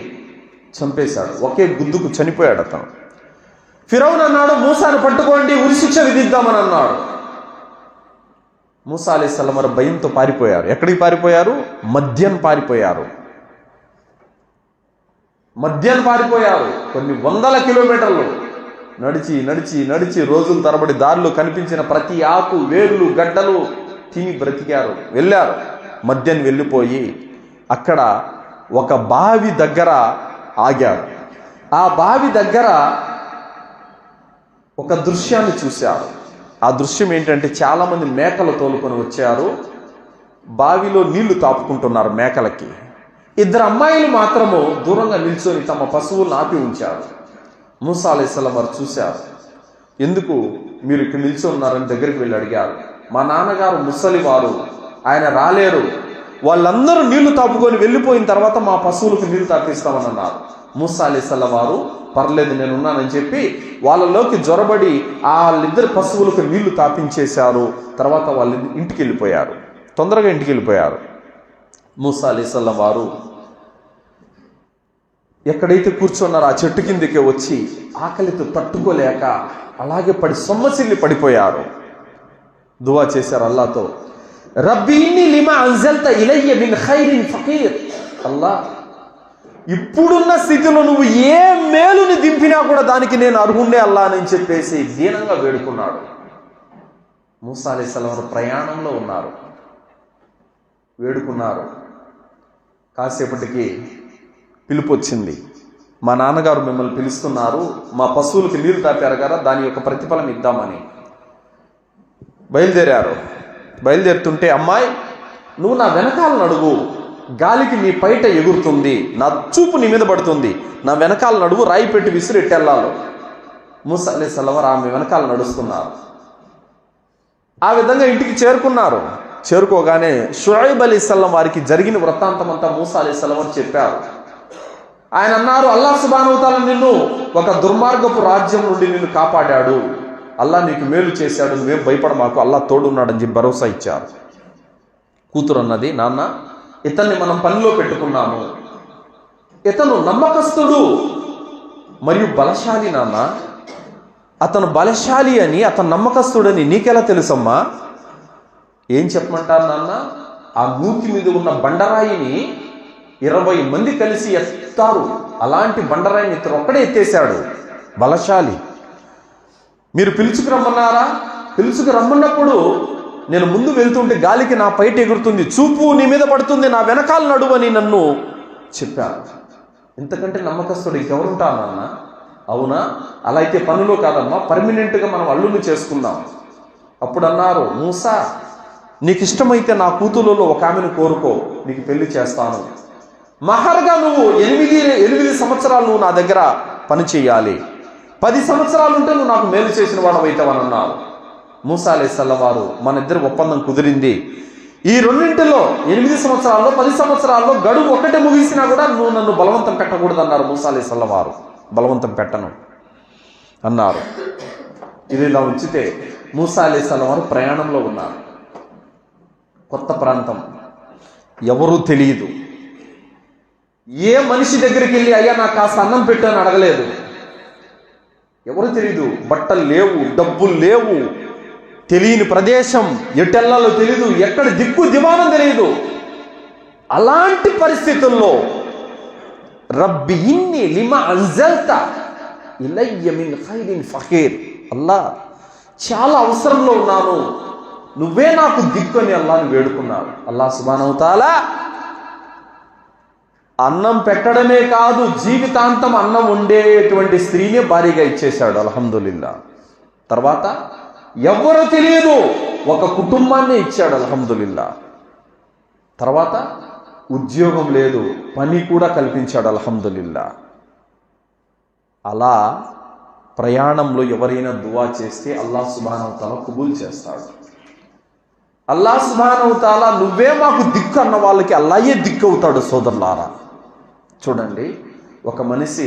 చంపేశాడు. ఒకే గుద్దుకు చనిపోయాడు అతను. ఫిరౌన్ అన్నాడు, మూసాను పట్టుకోండి, ఉరిశిక్ష విధిద్దామని అన్నాడు. మూసా అలైహిస్సలాం వారు భయంతో పారిపోయారు. ఎక్కడికి పారిపోయారు? మద్యన్ పారిపోయారు. కొన్ని వందల కిలోమీటర్లు నడిచి రోజుల తరబడి దారిలో కనిపించిన ప్రతి ఆకు, వేర్లు, గడ్డలు తిని బ్రతికారు. వెళ్ళారు. మద్యన్ వెళ్ళిపోయి అక్కడ ఒక బావి దగ్గర ఆగారు. ఆ బావి దగ్గర ఒక దృశ్యాన్ని చూశారు. ఆ దృశ్యం ఏంటంటే, చాలామంది మేకలు తోలుకొని వచ్చారు. బావిలో నీళ్లు తాపుకుంటున్నారు మేకలకి. 2 అమ్మాయిలు మాత్రము దూరంగా నిల్చొని తమ పశువులను ఆపి ఉంచారు. మూసా అలైహిస్సలాం వారు చూశారు. ఎందుకు మీరు ఇక్కడ నిల్చొని ఉన్నారని దగ్గరికి వెళ్ళి అడిగారు. మా నాన్నగారు ముసలివారు, ఆయన రాలేరు, వాళ్ళందరూ నీళ్లు తాపుకొని వెళ్ళిపోయిన తర్వాత మా పశువులకు నీళ్లు తాపిస్తామని అన్నారు. మూసా అలైహిస్సలాం వారు పర్లేదు నేనున్నానని చెప్పి వాళ్ళలోకి జొరబడి వాళ్ళిద్దరు పశువులకు నీళ్లు తాపించేశారు. తర్వాత వాళ్ళు ఇంటికి వెళ్ళిపోయారు. తొందరగా ఇంటికి వెళ్ళిపోయారు. మూసా అలైహిస్సలాం వారు ఎక్కడైతే కూర్చున్నారో ఆ చెట్టు కిందకి వచ్చి ఆకలితో తట్టుకోలేక అలాగే సొమ్మసిల్లి పడిపోయారు. దువా చేశారు అల్లాతో, రబ్బీ ఇన్నీ లిమా అంజల్త ఇలయ్య మిన్ ఖైరిన్ ఫకీర్. అల్లా, ఇప్పుడున్న స్థితిలో నువ్వు ఏ మేలుని దింపినా కూడా దానికి నేను అర్హుండే అల్లా అని చెప్పేసి దీనంగా వేడుకున్నాడు. మూసా అలైహిస్సలాం వారు ప్రయాణంలో ఉన్నారు. వేడుకున్నారు. కాసేపటికి పిలుపు వచ్చింది, మా నాన్నగారు మిమ్మల్ని పిలుస్తున్నారు, మా పశువులకి నీరు తాపారు కదా, దాని యొక్క ప్రతిఫలం ఇద్దామని బయలుదేరారు. బయలుదేరుతుంటే, అమ్మాయి నువ్వు నా వెనకాల నడువు, గాలికి నీ పైట ఎగురుతుంది, నా చూపు నీ మీద పడుతుంది, నా వెనకాల నడువు, రాయి పెట్టి విసిరెట్టెళ్ళాలి. మూసా అలైహిస్సలాం ఆమె వెనకాల నడుస్తున్నారు. ఆ విధంగా ఇంటికి చేరుకున్నారు. చేరుకోగానే షుఐబ్ అలైహిస్సలాం వారికి జరిగిన వృత్తాంతం అంతా మూసా అలైహిస్సలాం వారు చెప్పారు. ఆయన అన్నారు, అల్లాహ్ సుబ్హానహు వ తఆలా నిన్ను ఒక దుర్మార్గపు రాజ్యం నుండి నిన్ను కాపాడాడు, అల్లాహ్ నీకు మేలు చేశాడు, నువ్వేం భయపడమాకు, అల్లాహ్ తోడున్నాడని చెప్పి భరోసా ఇచ్చారు. కూతురు అన్నది, నాన్న ఇతన్ని మనం పనిలో పెట్టుకున్నాము, ఇతను నమ్మకస్తుడు మరియు బలశాలి నాన్న, అతను బలశాలి అని, అతను నమ్మకస్తుడని నీకెలా తెలుసమ్మా? ఏం చెప్పమంటారు నాన్న? ఆ మూతి మీద ఉన్న బండరాయిని 20 మంది కలిసి ఎత్తారు, అలాంటి బండరాయిని ఇతను ఒక్కడే ఎత్తేశాడు, బలశాలి. మీరు పిలుచుకు రమ్మన్నారా? పిలుచుకు రమ్మన్నప్పుడు నేను ముందు వెళ్తుంటే గాలికి నా పైట ఎగురుతుంది, చూపు నీ మీద పడుతుంది, నా వెనకాల నడువని నన్ను చెప్పారు. ఇంతకంటే నమ్మకస్తుడు ఇంకెవరుంటారు నాన్న? అవునా, అలా అయితే పనులో కాదమ్మా, పర్మనెంట్గా మనం అల్లుని చేసుకుందాం. అప్పుడు అన్నారు, మూసా నీకు ఇష్టమైతే నా కూతురులో ఒక ఆమెను కోరుకో, నీకు పెళ్లి చేస్తాను, మహర్గా నువ్వు 8 సంవత్సరాలు నువ్వు నా దగ్గర పని చేయాలి, 10 సంవత్సరాలు ఉంటే నువ్వు నాకు మేలు చేసిన వాడవైతావని అన్నారు. మూసా అలైహిస్సలాం వారు, మన ఇద్దరు ఒప్పందం కుదిరింది, ఈ రెండింటిలో 8 సంవత్సరాల్లో 10 సంవత్సరాల్లో గడువు ఒక్కటే ముగిసినా కూడా నువ్వు నన్ను బలవంతం పెట్టకూడదు అన్నారు. మూసా అలైహిస్సలాం వారు, బలవంతం పెట్టను అన్నారు. ఇది ఇలా ఉంచితే మూసా అలైహిస్సలాం వారు ప్రయాణంలో ఉన్నారు. కొత్త ప్రాంతం, ఎవరూ తెలియదు. ఏ మనిషి దగ్గరికి వెళ్ళి అయ్యా నాకు కాస్త అన్నం పెట్టు అని అడగలేదు. ఎవరు తెలియదు, బట్టలు లేవు, డబ్బులు లేవు, తెలియని ప్రదేశం, ఎటెల్లాలో తెలియదు, ఎక్కడ దిక్కు దివానం తెలియదు. అలాంటి పరిస్థితుల్లో రబ్బి ఇన్ని లిమా అంజల్తా ఇలయ్య మిన్ ఖైరిన్ ఫకీర్, అల్లా చాలా అవసరంలో ఉన్నాను, నువ్వే నాకు దిక్కు అని అల్లాహ్ని వేడుకున్నాడు. అల్లాహ్ సుబ్హానహు వ తఆలా అన్నం పెట్టడమే కాదు, జీవితాంతం అన్నం ఉండేటువంటి స్త్రీని భారీగా ఇచ్చేశాడు, అల్హమ్దులిల్లా. తర్వాత ఎవరు తెలియదు ఒక కుటుంబాన్ని ఇచ్చాడు, అల్హమ్దులిల్లా. తర్వాత ఉద్యోగం లేదు, పని కూడా కల్పించాడు, అల్హమ్దులిల్లా. అలా ప్రయాణంలో ఎవరైనా దువా చేస్తే అల్లాహ్ సుబ్హానహు వ తఆలా కబూల్ చేస్తాడు. అల్లాహ్ సుబ్హానహు వ తఆలా నువ్వే మాకు దిక్కు అన్న వాళ్ళకి అల్లాహే దిక్కు అవుతాడు. సోదరులారా చూడండి, ఒక మనిషి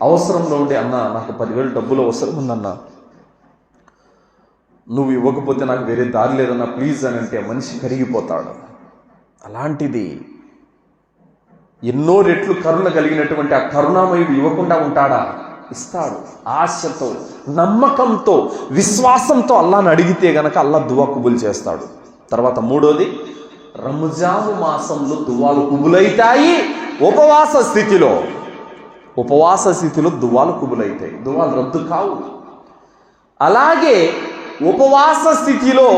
అవసరంలో ఉండి, అన్న నాకు 10,000 డబ్బులు అవసరం ఉందన్నా, నువ్వు ఇవ్వకపోతే నాకు వేరే దారి లేదన్నా ప్లీజ్ అని అంటే మనిషి కరిగిపోతాడు. అలాంటిది ఎన్నో రెట్లు కరుణ కలిగినటువంటి ఆ కరుణామయుడు ఇవ్వకుండా ఉంటాడా? ఇస్తాడు. ఆశతో, నమ్మకంతో, విశ్వాసంతో అల్లాహ్ని అడిగితే గనక అల్లాహ్ దువా కుబుల్ చేస్తాడు. తర్వాత మూడోది, రంజాను మాసంలో దువాలు కుబులైతాయి. ఉపవాస స్థితిలో దువాలు కుబులైతాయి, దువాలు రద్దు కావు. అలాగే ఉపవాస స్థితిలో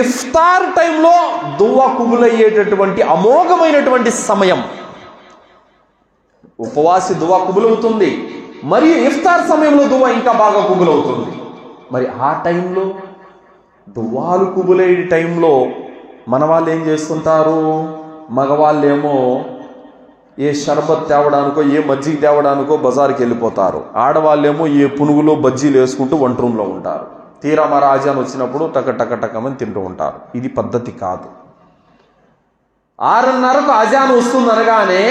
ఇఫ్తార్ టైంలో దువా కుబులయ్యేటటువంటి అమోఘమైనటువంటి సమయం. ఉపవాసి దువా కుబులవుతుంది, మరియు ఇఫ్తార్ సమయంలో దువా ఇంకా బాగా కుబులవుతుంది. మరి ఆ టైంలో దువాలు కుబులయ్యే టైంలో మన వాళ్ళు ఏం చేస్తుంటారు? మగవాళ్ళేమో ఏ షర్బత్ తేవడానికో, ఏ మజ్జిగ తేవడానికో బజార్కి వెళ్ళిపోతారు. ఆడవాళ్ళేమో ఏ పునుగులో బజ్జీలు వేసుకుంటూ వంట రూమ్లో ఉంటారు. తీరా మా రాజాను వచ్చినప్పుడు టకమని తింటూ ఉంటారు. ఇది పద్ధతి కాదు. 6:30కు అజాన్ వస్తుంది అనగానే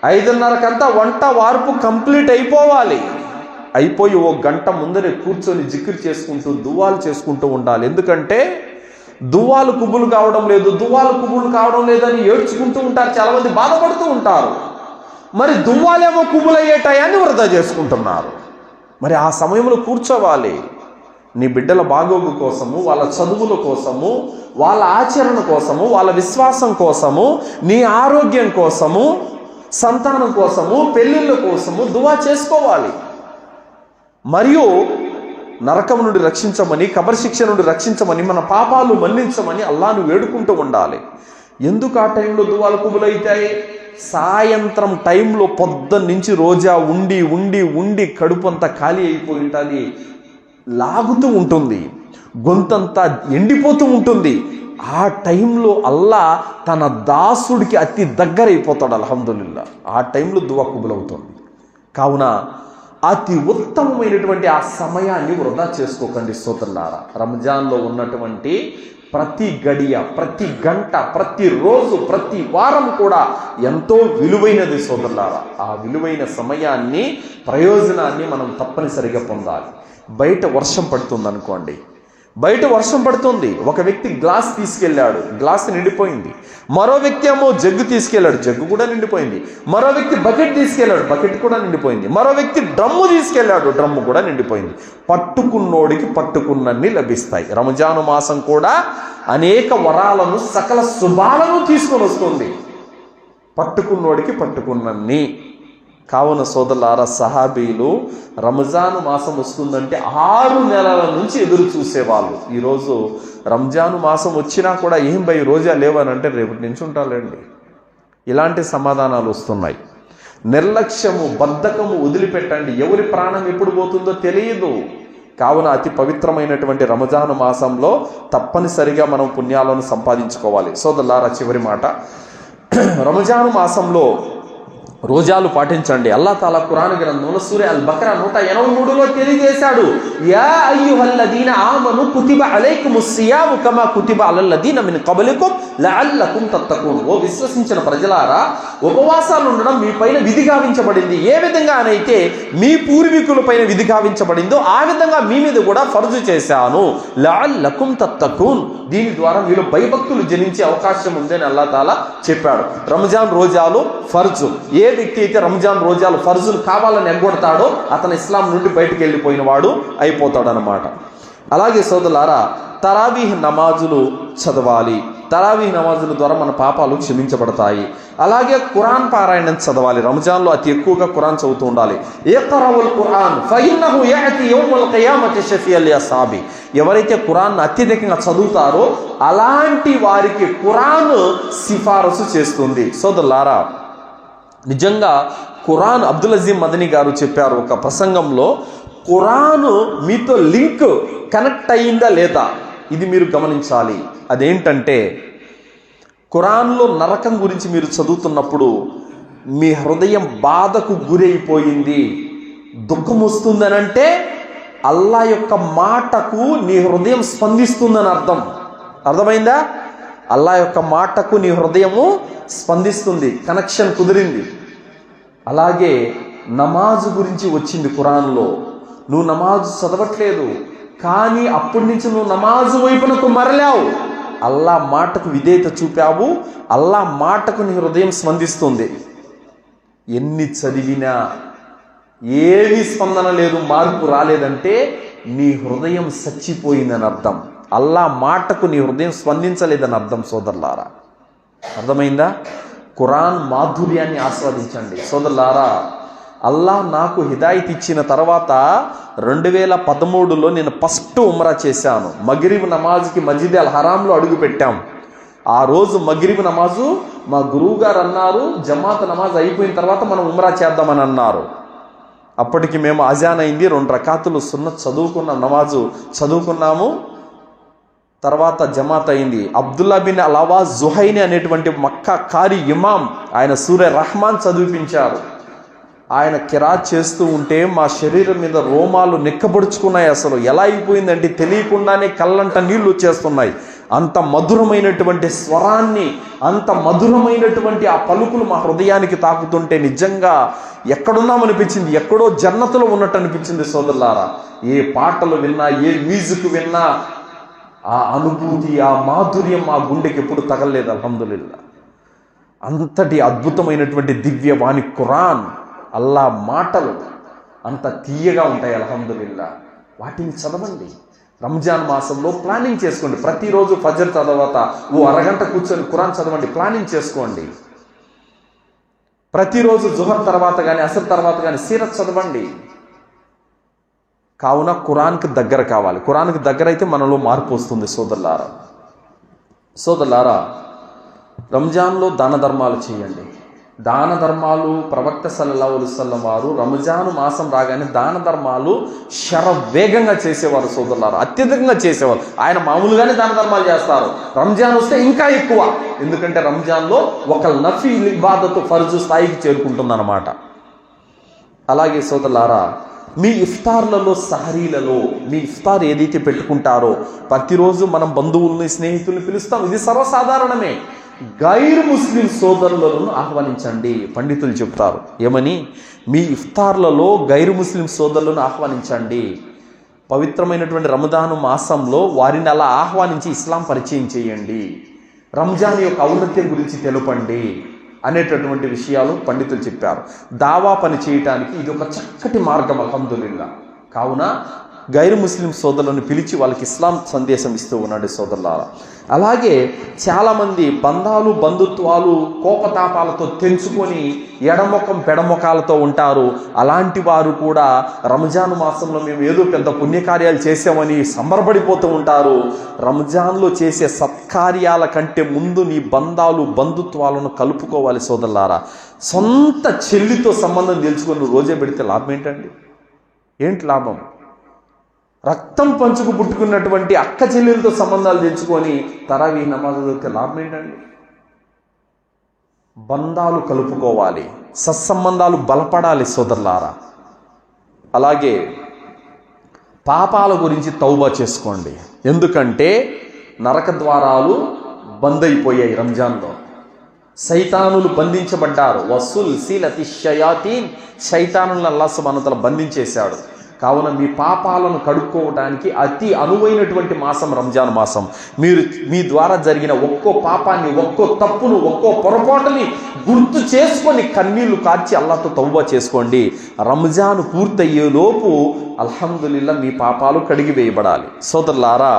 5:30కంతా వంట వార్పు కంప్లీట్ అయిపోవాలి. అయిపోయి 1 గంట ముందరే కూర్చొని జిక్ర్ చేసుకుంటూ దువాలు చేసుకుంటూ ఉండాలి. ఎందుకంటే దువాలు కుబులు కావడం లేదని ఏడ్చుకుంటూ ఉంటారు, చాలా మంది బాధపడుతూ ఉంటారు. మరి దువ్వాలేమో కుబులయ్యే టయాన్ని వృధా చేసుకుంటున్నారు. మరి ఆ సమయంలో కూర్చోవాలి. నీ బిడ్డల బాగోగు కోసము, వాళ్ళ చదువుల కోసము, వాళ్ళ ఆచరణ కోసము, వాళ్ళ విశ్వాసం కోసము, నీ ఆరోగ్యం కోసము, సంతానం కోసము, పెళ్ళిళ్ళ కోసము దువా చేసుకోవాలి. మరియు నరకం నుండి రక్షించమని, కబర్ శిక్ష నుండి రక్షించమని, మన పాపాలు మన్నించమని అల్లాహ్ను వేడుకుంటూ ఉండాలి. ఎందుకు ఆ టైంలో దువాలు కబూలవుతాయి? సాయంత్రం టైంలో పొద్దున్న నుంచి రోజా ఉండి ఉండి ఉండి కడుపు అంతా ఖాళీ అయిపోయి ఉంటుంది, లాగుతూ ఉంటుంది, గొంతంతా ఎండిపోతూ ఉంటుంది. ఆ టైంలో అల్లా తన దాసుడికి అతి దగ్గర అయిపోతాడు. అల్హమ్దులిల్లా, ఆ టైంలో దువా కబూలవుతుంది. కావున అతి ఉత్తమమైనటువంటి ఆ సమయాన్ని వృధా చేసుకోకండి సోదరులారా. రంజాన్లో ఉన్నటువంటి ప్రతి గడియ, ప్రతి గంట, ప్రతి రోజు, ప్రతి వారం కూడా ఎంతో విలువైనది సోదరులారా. ఆ విలువైన సమయాన్ని, ప్రయోజనాన్ని మనం తప్పనిసరిగా పొందాలి. బయట వర్షం పడుతుంది అనుకోండి, బయట వర్షం పడుతుంది, ఒక వ్యక్తి గ్లాస్ తీసుకెళ్ళాడు, గ్లాస్ నిండిపోయింది. మరో వ్యక్తి ఏమో జగ్గు తీసుకెళ్ళాడు, జగ్గు కూడా నిండిపోయింది. మరో వ్యక్తి బకెట్ తీసుకెళ్ళాడు, బకెట్ కూడా నిండిపోయింది. మరో వ్యక్తి డ్రమ్ము తీసుకెళ్ళాడు, డ్రమ్ము కూడా నిండిపోయింది. పట్టుకున్నోడికి పట్టుకున్నన్ని లభిస్తాయి. రంజాను మాసం కూడా అనేక వరాలను, సకల శుభాలను తీసుకొని వస్తుంది. పట్టుకున్నోడికి పట్టుకున్నన్ని. కావున సోదరులారా, సహాబీలు రంజాను మాసం వస్తుందంటే 6 నెలల నుంచి ఎదురు చూసేవాళ్ళు. ఈరోజు రంజాను మాసం వచ్చినా కూడా ఏం భయ రోజా లేవనంటే రేపటి నుంచి ఉంటాలండి. ఇలాంటి సమాధానాలు వస్తున్నాయి. నిర్లక్ష్యము, బద్ధకము వదిలిపెట్టండి. ఎవరి ప్రాణం ఎప్పుడు పోతుందో తెలియదు. కావున అతి పవిత్రమైనటువంటి రంజాను మాసంలో తప్పనిసరిగా మనం పుణ్యాలను సంపాదించుకోవాలి. సోదరులారా, చివరి మాట, రంజాను మాసంలో రోజాలు పాటించండి. అల్లాహ్ తాలా ఖురాన్ గ్రంథంలో సూరా అల్ బకరా 183లో తెలియజేశాడు, యా అయ్యుహల్లదీన ఆమను కుతిబ అలైకుముస్ సియాము కమా కుతిబ అలల్లదీన మిన్ కబ్లికుం లఅల్లకుం తత్తకూన్. ఓ విశ్వసించిన ప్రజలారా, ఉపవాసాలు ఉండడం మీ పైన విధిగావించబడింది. ఏ విధంగా అనైతే మీ పూర్వీకులపైన విధిగావించబడిందో ఆ విధంగా మీ మీద కూడా ఫర్జు చేశాను. లఅల్లకుం తత్తకూన్. దీని ద్వారా మీరు భయభక్తులు జనించే అవకాశం ఉందని అల్లాహ్ తాలా చెప్పాడు. రంజాన్ రోజాలు ఫర్జు. ఏ వ్యక్తి అయితే రంజాన్ రోజాలు ఫర్జులు కావాలని ఎగ్గొడతాడో అతను ఇస్లాం నుండి బయటికి వెళ్ళిపోయిన వాడు అయిపోతాడు అన్నమాట. అలాగే సోదరులారా, తరావీహ్ నమాజులు చదవాలి. తరావీహ్ నమాజుల ద్వారా మన పాపాలు క్షమించబడతాయి. అలాగే ఖురాన్ పారాయణం చదవాలి. రంజాన్లో అతి ఎక్కువగా ఖురాన్ చదువుతూ ఉండాలి. ఇఖ్రవుల్ ఖురాన్ ఫఇన్నహు యఅతి యౌమల్ ఖియామతి షఫియల్ లిఅస్హాబి. ఎవరైతే ఖురాన్ అత్యధికంగా చదువుతారో అలాంటి వారికి ఖురాన్ సిఫారసు చేస్తుంది. సోదరులారా, నిజంగా ఖురాన్ అబ్దుల్ అజీం మదనీ గారు చెప్పారు ఒక ప్రసంగంలో, ఖురాను మీతో లింక్ కనెక్ట్ అయ్యిందా లేదా ఇది మీరు గమనించాలి. అదేంటంటే, ఖురాన్లో నరకం గురించి మీరు చదువుతున్నప్పుడు మీ హృదయం బాధకు గురైపోయింది, దుఃఖం వస్తుందనంటే అల్లా యొక్క మాటకు నీ హృదయం స్పందిస్తుందని అర్థం. అర్థమైందా? అల్లా యొక్క మాటకు నీ హృదయము స్పందిస్తుంది, కనెక్షన్ కుదిరింది. అలాగే నమాజు గురించి వచ్చింది ఖురాన్లో. నువ్వు నమాజు చదవట్లేదు, కానీ అప్పటి నుంచి నువ్వు నమాజు వైపునకు మరలావు, అల్లా మాటకు విధేయత చూపావు, అల్లా మాటకు నీ హృదయం స్పందిస్తుంది. ఎన్ని చదివినా ఏమీ స్పందన లేదు, మార్పు రాలేదంటే నీ హృదయం చచ్చిపోయిందని అర్థం. అల్లా మాటకు నీ హృదయం స్పందించలేదని అర్థం. సోదరులారా, అర్థమైందా? ఖురాన్ మాధుర్యాన్ని ఆస్వాదించండి. సోదరులారా, అల్లా నాకు హిదాయత్ ఇచ్చిన తర్వాత 2013లో నేను ఫస్ట్ ఉమ్రా చేశాను. మగ్రిబ్ నమాజ్కి మస్జిద్ అల్ హరాంలో అడుగు పెట్టాం. ఆ రోజు మగ్రిబ్ నమాజు మా గురువు గారు అన్నారు, జమాత్ నమాజ్ అయిపోయిన తర్వాత మనం ఉమ్రా చేద్దామని అన్నారు. అప్పటికి మేము అజాన్ అయింది, 2 రకాతులు సున్నత్ చదువుకున్నాం, నమాజు చదువుకున్నాము. తర్వాత జమాత్ అయింది. అబ్దుల్లా బిన్ అలావా జుహైని అనేటువంటి మక్కా కారి ఇమాం, ఆయన సూరే రహమాన్ చదివిపించారు. ఆయన కిరాత్ చేస్తూ ఉంటే మా శరీరం మీద రోమాలు నిక్కబడుచుకున్నాయి. అసలు ఎలా అయిపోయిందంటే తెలియకుండానే కళ్ళంట నీళ్లు వచ్చేస్తున్నాయి. అంత మధురమైనటువంటి స్వరాన్ని, అంత మధురమైనటువంటి ఆ పలుకులు మా హృదయానికి తాకుతుంటే నిజంగా ఎక్కడున్నామనిపించింది, ఎక్కడో జన్నతులో ఉన్నట్టు అనిపించింది. సోదరులారా, ఏ పాటలు విన్నా, ఏ మ్యూజిక్ విన్నా ఆ అనుభూతి, ఆ మాధుర్యం మా గుండెకి ఎప్పుడు తగలలేదు. అల్హమ్దులిల్లా. అంతటి అద్భుతమైనటువంటి దివ్యవాణి ఖురాన్, అల్లా మాటలు అంత తీయగా ఉంటాయి. అల్హమ్దులిల్లా. వాటిని చదవండి. రంజాన్ మాసంలో ప్లానింగ్ చేసుకోండి. ప్రతిరోజు ఫజర్ తర్వాత ఓ అరగంట కూర్చొని ఖురాన్ చదవండి, ప్లానింగ్ చేసుకోండి. ప్రతిరోజు జుహర్ తర్వాత కానీ అసర్ తర్వాత కానీ సీరత్ చదవండి. కావున ఖురాన్కి దగ్గర కావాలి. ఖురాన్కి దగ్గర అయితే మనలో మార్పు వస్తుంది. సోదరులారా, రంజాన్లో దాన ధర్మాలు చేయండి. దాన ధర్మాలు ప్రవక్త సల్లల్లాహు అలైహి వసల్లం వారు రంజాను మాసం రాగానే దాన ధర్మాలు శరవేగంగా చేసేవారు సోదరులారా, అత్యధికంగా చేసేవారు. ఆయన మామూలుగానే దాన ధర్మాలు చేస్తారు, రంజాన్ వస్తే ఇంకా ఎక్కువ. ఎందుకంటే రంజాన్లో ఒక నఫీల్ ఇబాదతు ఫర్జు స్థాయికి చేరుకుంటుందన్నమాట. అలాగే సోదరులారా, మీ ఇఫ్తార్లలో సహరీలలో మీ ఇఫ్తార్ ఏదైతే పెట్టుకుంటారో ప్రతిరోజు మనం బంధువుల్ని స్నేహితుల్ని పిలుస్తాం, ఇది సర్వసాధారణమే. గైర్ ముస్లిం సోదరులను ఆహ్వానించండి. పండితులు చెప్తారు ఏమని, మీ ఇఫ్తార్లలో గైర్ ముస్లిం సోదరులను ఆహ్వానించండి. పవిత్రమైనటువంటి రమదాను మాసంలో వారిని అలా ఆహ్వానించి ఇస్లాం పరిచయం చేయండి, రంజాన్ యొక్క ఔన్నత్యం గురించి తెలుపండి అనేటటువంటి విషయాలు పండితులు చెప్పారు. దావా పని చేయటానికి ఇది ఒక చక్కటి మార్గం అల్హమ్దులిల్లా. కావున గైర్ ముస్లిం సోదరులను పిలిచి వాళ్ళకి ఇస్లాం సందేశం ఇస్తూ ఉన్నాడు సోదరులారా. అలాగే చాలామంది బంధాలు బంధుత్వాలు కోపతాపాలతో తెంచుకొని ఎడమొఖం పెడమొఖాలతో ఉంటారు. అలాంటి వారు కూడా రంజాన్ మాసంలో మేము ఏదో పెద్ద పుణ్యకార్యాలు చేసామని సంబరపడిపోతూ ఉంటారు. రంజాన్లో చేసే సత్కార్యాల కంటే ముందు నీ బంధాలు బంధుత్వాలను కలుపుకోవాలి సోదరులారా. సొంత చెల్లితో సంబంధం తెలుసుకొని నువ్వు రోజే పెడితే లాభం ఏంటండి? ఏంటి లాభం? రక్తం పంచుకు పుట్టుకున్నటువంటి అక్క చెల్లెలతో సంబంధాలు తెచ్చుకొని తరావీ నమాజ్ చదివితే లాభం ఏంటండి? బంధాలు కలుపుకోవాలి, సత్సంబంధాలు బలపడాలి సోదరులారా. అలాగే పాపాల గురించి తౌబా చేసుకోండి. ఎందుకంటే నరక ద్వారాలు బంద్ అయిపోయాయి రంజాన్లో. శైతానులు బంధించబడ్డారు. వసుల్ సిలతి షయాతీన్, శైతానులను అల్లాహ్ సుబ్హానహు వ తఆలా బంధించేశాడు. కావున మీ పాపాలను కడుక్కోవడానికి అతి అనువైనటువంటి మాసం రంజాన్ మాసం. మీరు మీ ద్వారా జరిగిన ఒక్కో పాపాన్ని, ఒక్కో తప్పును, ఒక్కో పొరపాటుని గుర్తు చేసుకొని కన్నీళ్లు కార్చి అల్లాహ్తో తౌబా చేసుకోండి. రంజాన్ పూర్తయ్యేలోపు అల్హమ్దులిల్లా మీ పాపాలు కడిగివేయబడాలి. సోదరులారా,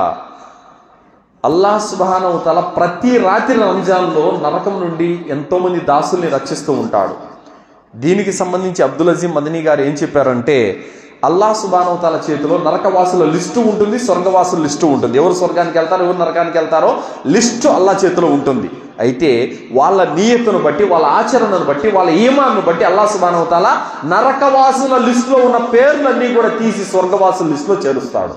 అల్లాహ్ సుబ్హానహు వ తఆలా ప్రతి రాత్రి రంజాన్లో నరకం నుండి ఎంతోమంది దాసుల్ని రక్షిస్తూ ఉంటాడు. దీనికి సంబంధించి అబ్దుల్ అజీమ్ మదనీ గారు ఏం చెప్పారంటే, అల్లాహ్ సుబ్హానహు వ తఆలా చేతిలో నరకవాసుల లిస్టు ఉంటుంది, స్వర్గవాసుల లిస్టు ఉంటుంది. ఎవరు స్వర్గానికి వెళ్తారో ఎవరు నరకానికి వెళ్తారో లిస్టు అల్లాహ్ చేతిలో ఉంటుంది. అయితే వాళ్ళ నియతును బట్టి, వాళ్ళ ఆచరణను బట్టి, వాళ్ళ ఈమాన్ను బట్టి అల్లాహ్ సుబ్హానహు వ తఆలా నరకవాసుల లిస్టులో ఉన్న పేర్లన్నీ కూడా తీసి స్వర్గవాసుల లిస్టులో చేరుస్తాడు.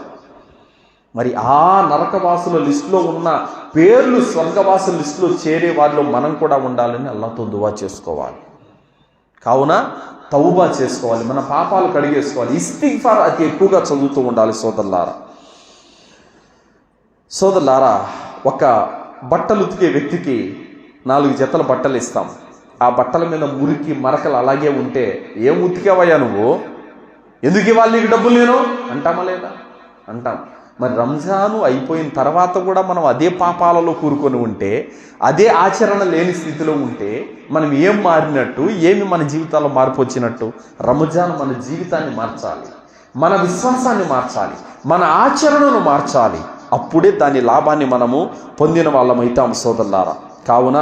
మరి ఆ నరకవాసుల లిస్టులో ఉన్న పేర్లు స్వర్గవాసుల లిస్టులో చేరే వారిలో మనం కూడా ఉండాలని అల్లాహ్తో దువా చేసుకోవాలి. కావున తౌబా చేసుకోవాలి, మన పాపాలు కడిగేసుకోవాలి, ఇస్తిగ్ఫార్ అతి ఎక్కువగా చదువుతూ ఉండాలి సోదరులారా. సోదరులారా, ఒక బట్టలు ఉతికే వ్యక్తికి 4 జతల బట్టలు ఇస్తాం. ఆ బట్టల మీద మురికి మరకలు అలాగే ఉంటే ఏం ఉతికేవయ్యా నువ్వు, ఎందుకు ఇవ్వాలి నీకు డబ్బులు నేను అంటామా లేదా? అంటాం. మరి రంజాను అయిపోయిన తర్వాత కూడా మనం అదే పాపాలలో కూరుకొని ఉంటే, అదే ఆచరణ లేని స్థితిలో ఉంటే మనం ఏం మారినట్టు, ఏమి మన జీవితాల్లో మార్పు వచ్చినట్టు? రంజాన్ మన జీవితాన్ని మార్చాలి, మన విశ్వాసాన్ని మార్చాలి, మన ఆచరణను మార్చాలి. అప్పుడే దాని లాభాన్ని మనము పొందిన వాళ్ళమైతాం సోదరులారా. కావున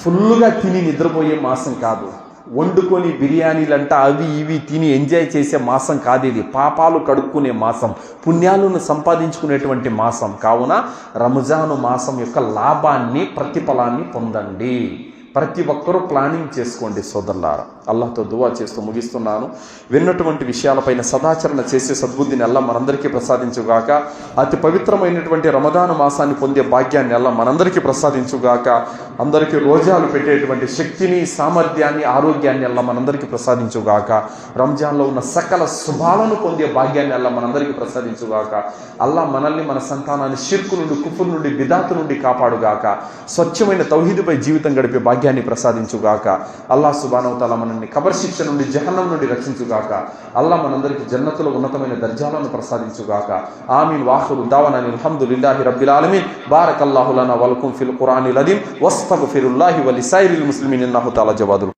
ఫుల్లుగా తిని నిద్రపోయే మాసం కాదు, వండుకొని బిర్యానీలంట అవి ఇవి తిని ఎంజాయ్ చేసే మాసం కాదు ఇది. పాపాలు కడుక్కునే మాసం, పుణ్యాలను సంపాదించుకునేటువంటి మాసం. కావున రంజాను మాసం యొక్క లాభాన్ని, ప్రతిఫలాన్ని పొందండి. ప్రతి ఒక్కరూ ప్లానింగ్ చేసుకోండి సోదరులారా. అల్లాహ్తో దువా చేస్తూ ముగిస్తున్నాను. విన్నటువంటి విషయాలపైన సదాచరణ చేసే సద్బుద్ధిని అల్లాహ్ మనందరికీ ప్రసాదించుగాక. అతి పవిత్రమైనటువంటి రమదాను మాసాన్ని పొందే భాగ్యాన్ని అల్లాహ్ మనందరికీ ప్రసాదించుగాక. అందరికీ రోజాలు పెట్టేటువంటి శక్తిని, సామర్థ్యాన్ని, ఆరోగ్యాన్ని అల్లాహ్ మనందరికీ ప్రసాదించుగాక. రంజాన్లో ఉన్న సకల శుభాలను పొందే భాగ్యాన్ని అల్లాహ్ మనందరికీ ప్రసాదించుగాక. అల్లాహ్ మనల్ని, మన సంతానాన్ని షిర్కు నుండి, కుఫ్ర్ నుండి, బిదాతు నుండి కాపాడుగాక. స్వచ్ఛమైన తౌహీదుపై జీవితం గడిపే భాగ్యాన్ని ప్రసాదించుగాక. అల్లాహ్ సుబ్హానహు వ తఆలా మనల్ని కబర్ శిక్ష నుండి, జహన్నం నుండి రక్షించుగాక. అల్లాహ్ మనందరికీ జన్నతులో ఉన్నతమైన దర్జాలను ప్రసాదించుగాక. ఆమీన్. వాఖిరు దావానా అల్హమ్దులిల్లాహి రబ్బిల్ ఆలమీన్. బారకల్లాహు లనా వలకుం ఫిల్ ఖురానిల్ అదీమ్. వస్తగ్ఫిరుల్లాహి వలిసాయిరిల్ ముస్లిమీన్. ఇన్నహు తఆలా జవాదుల్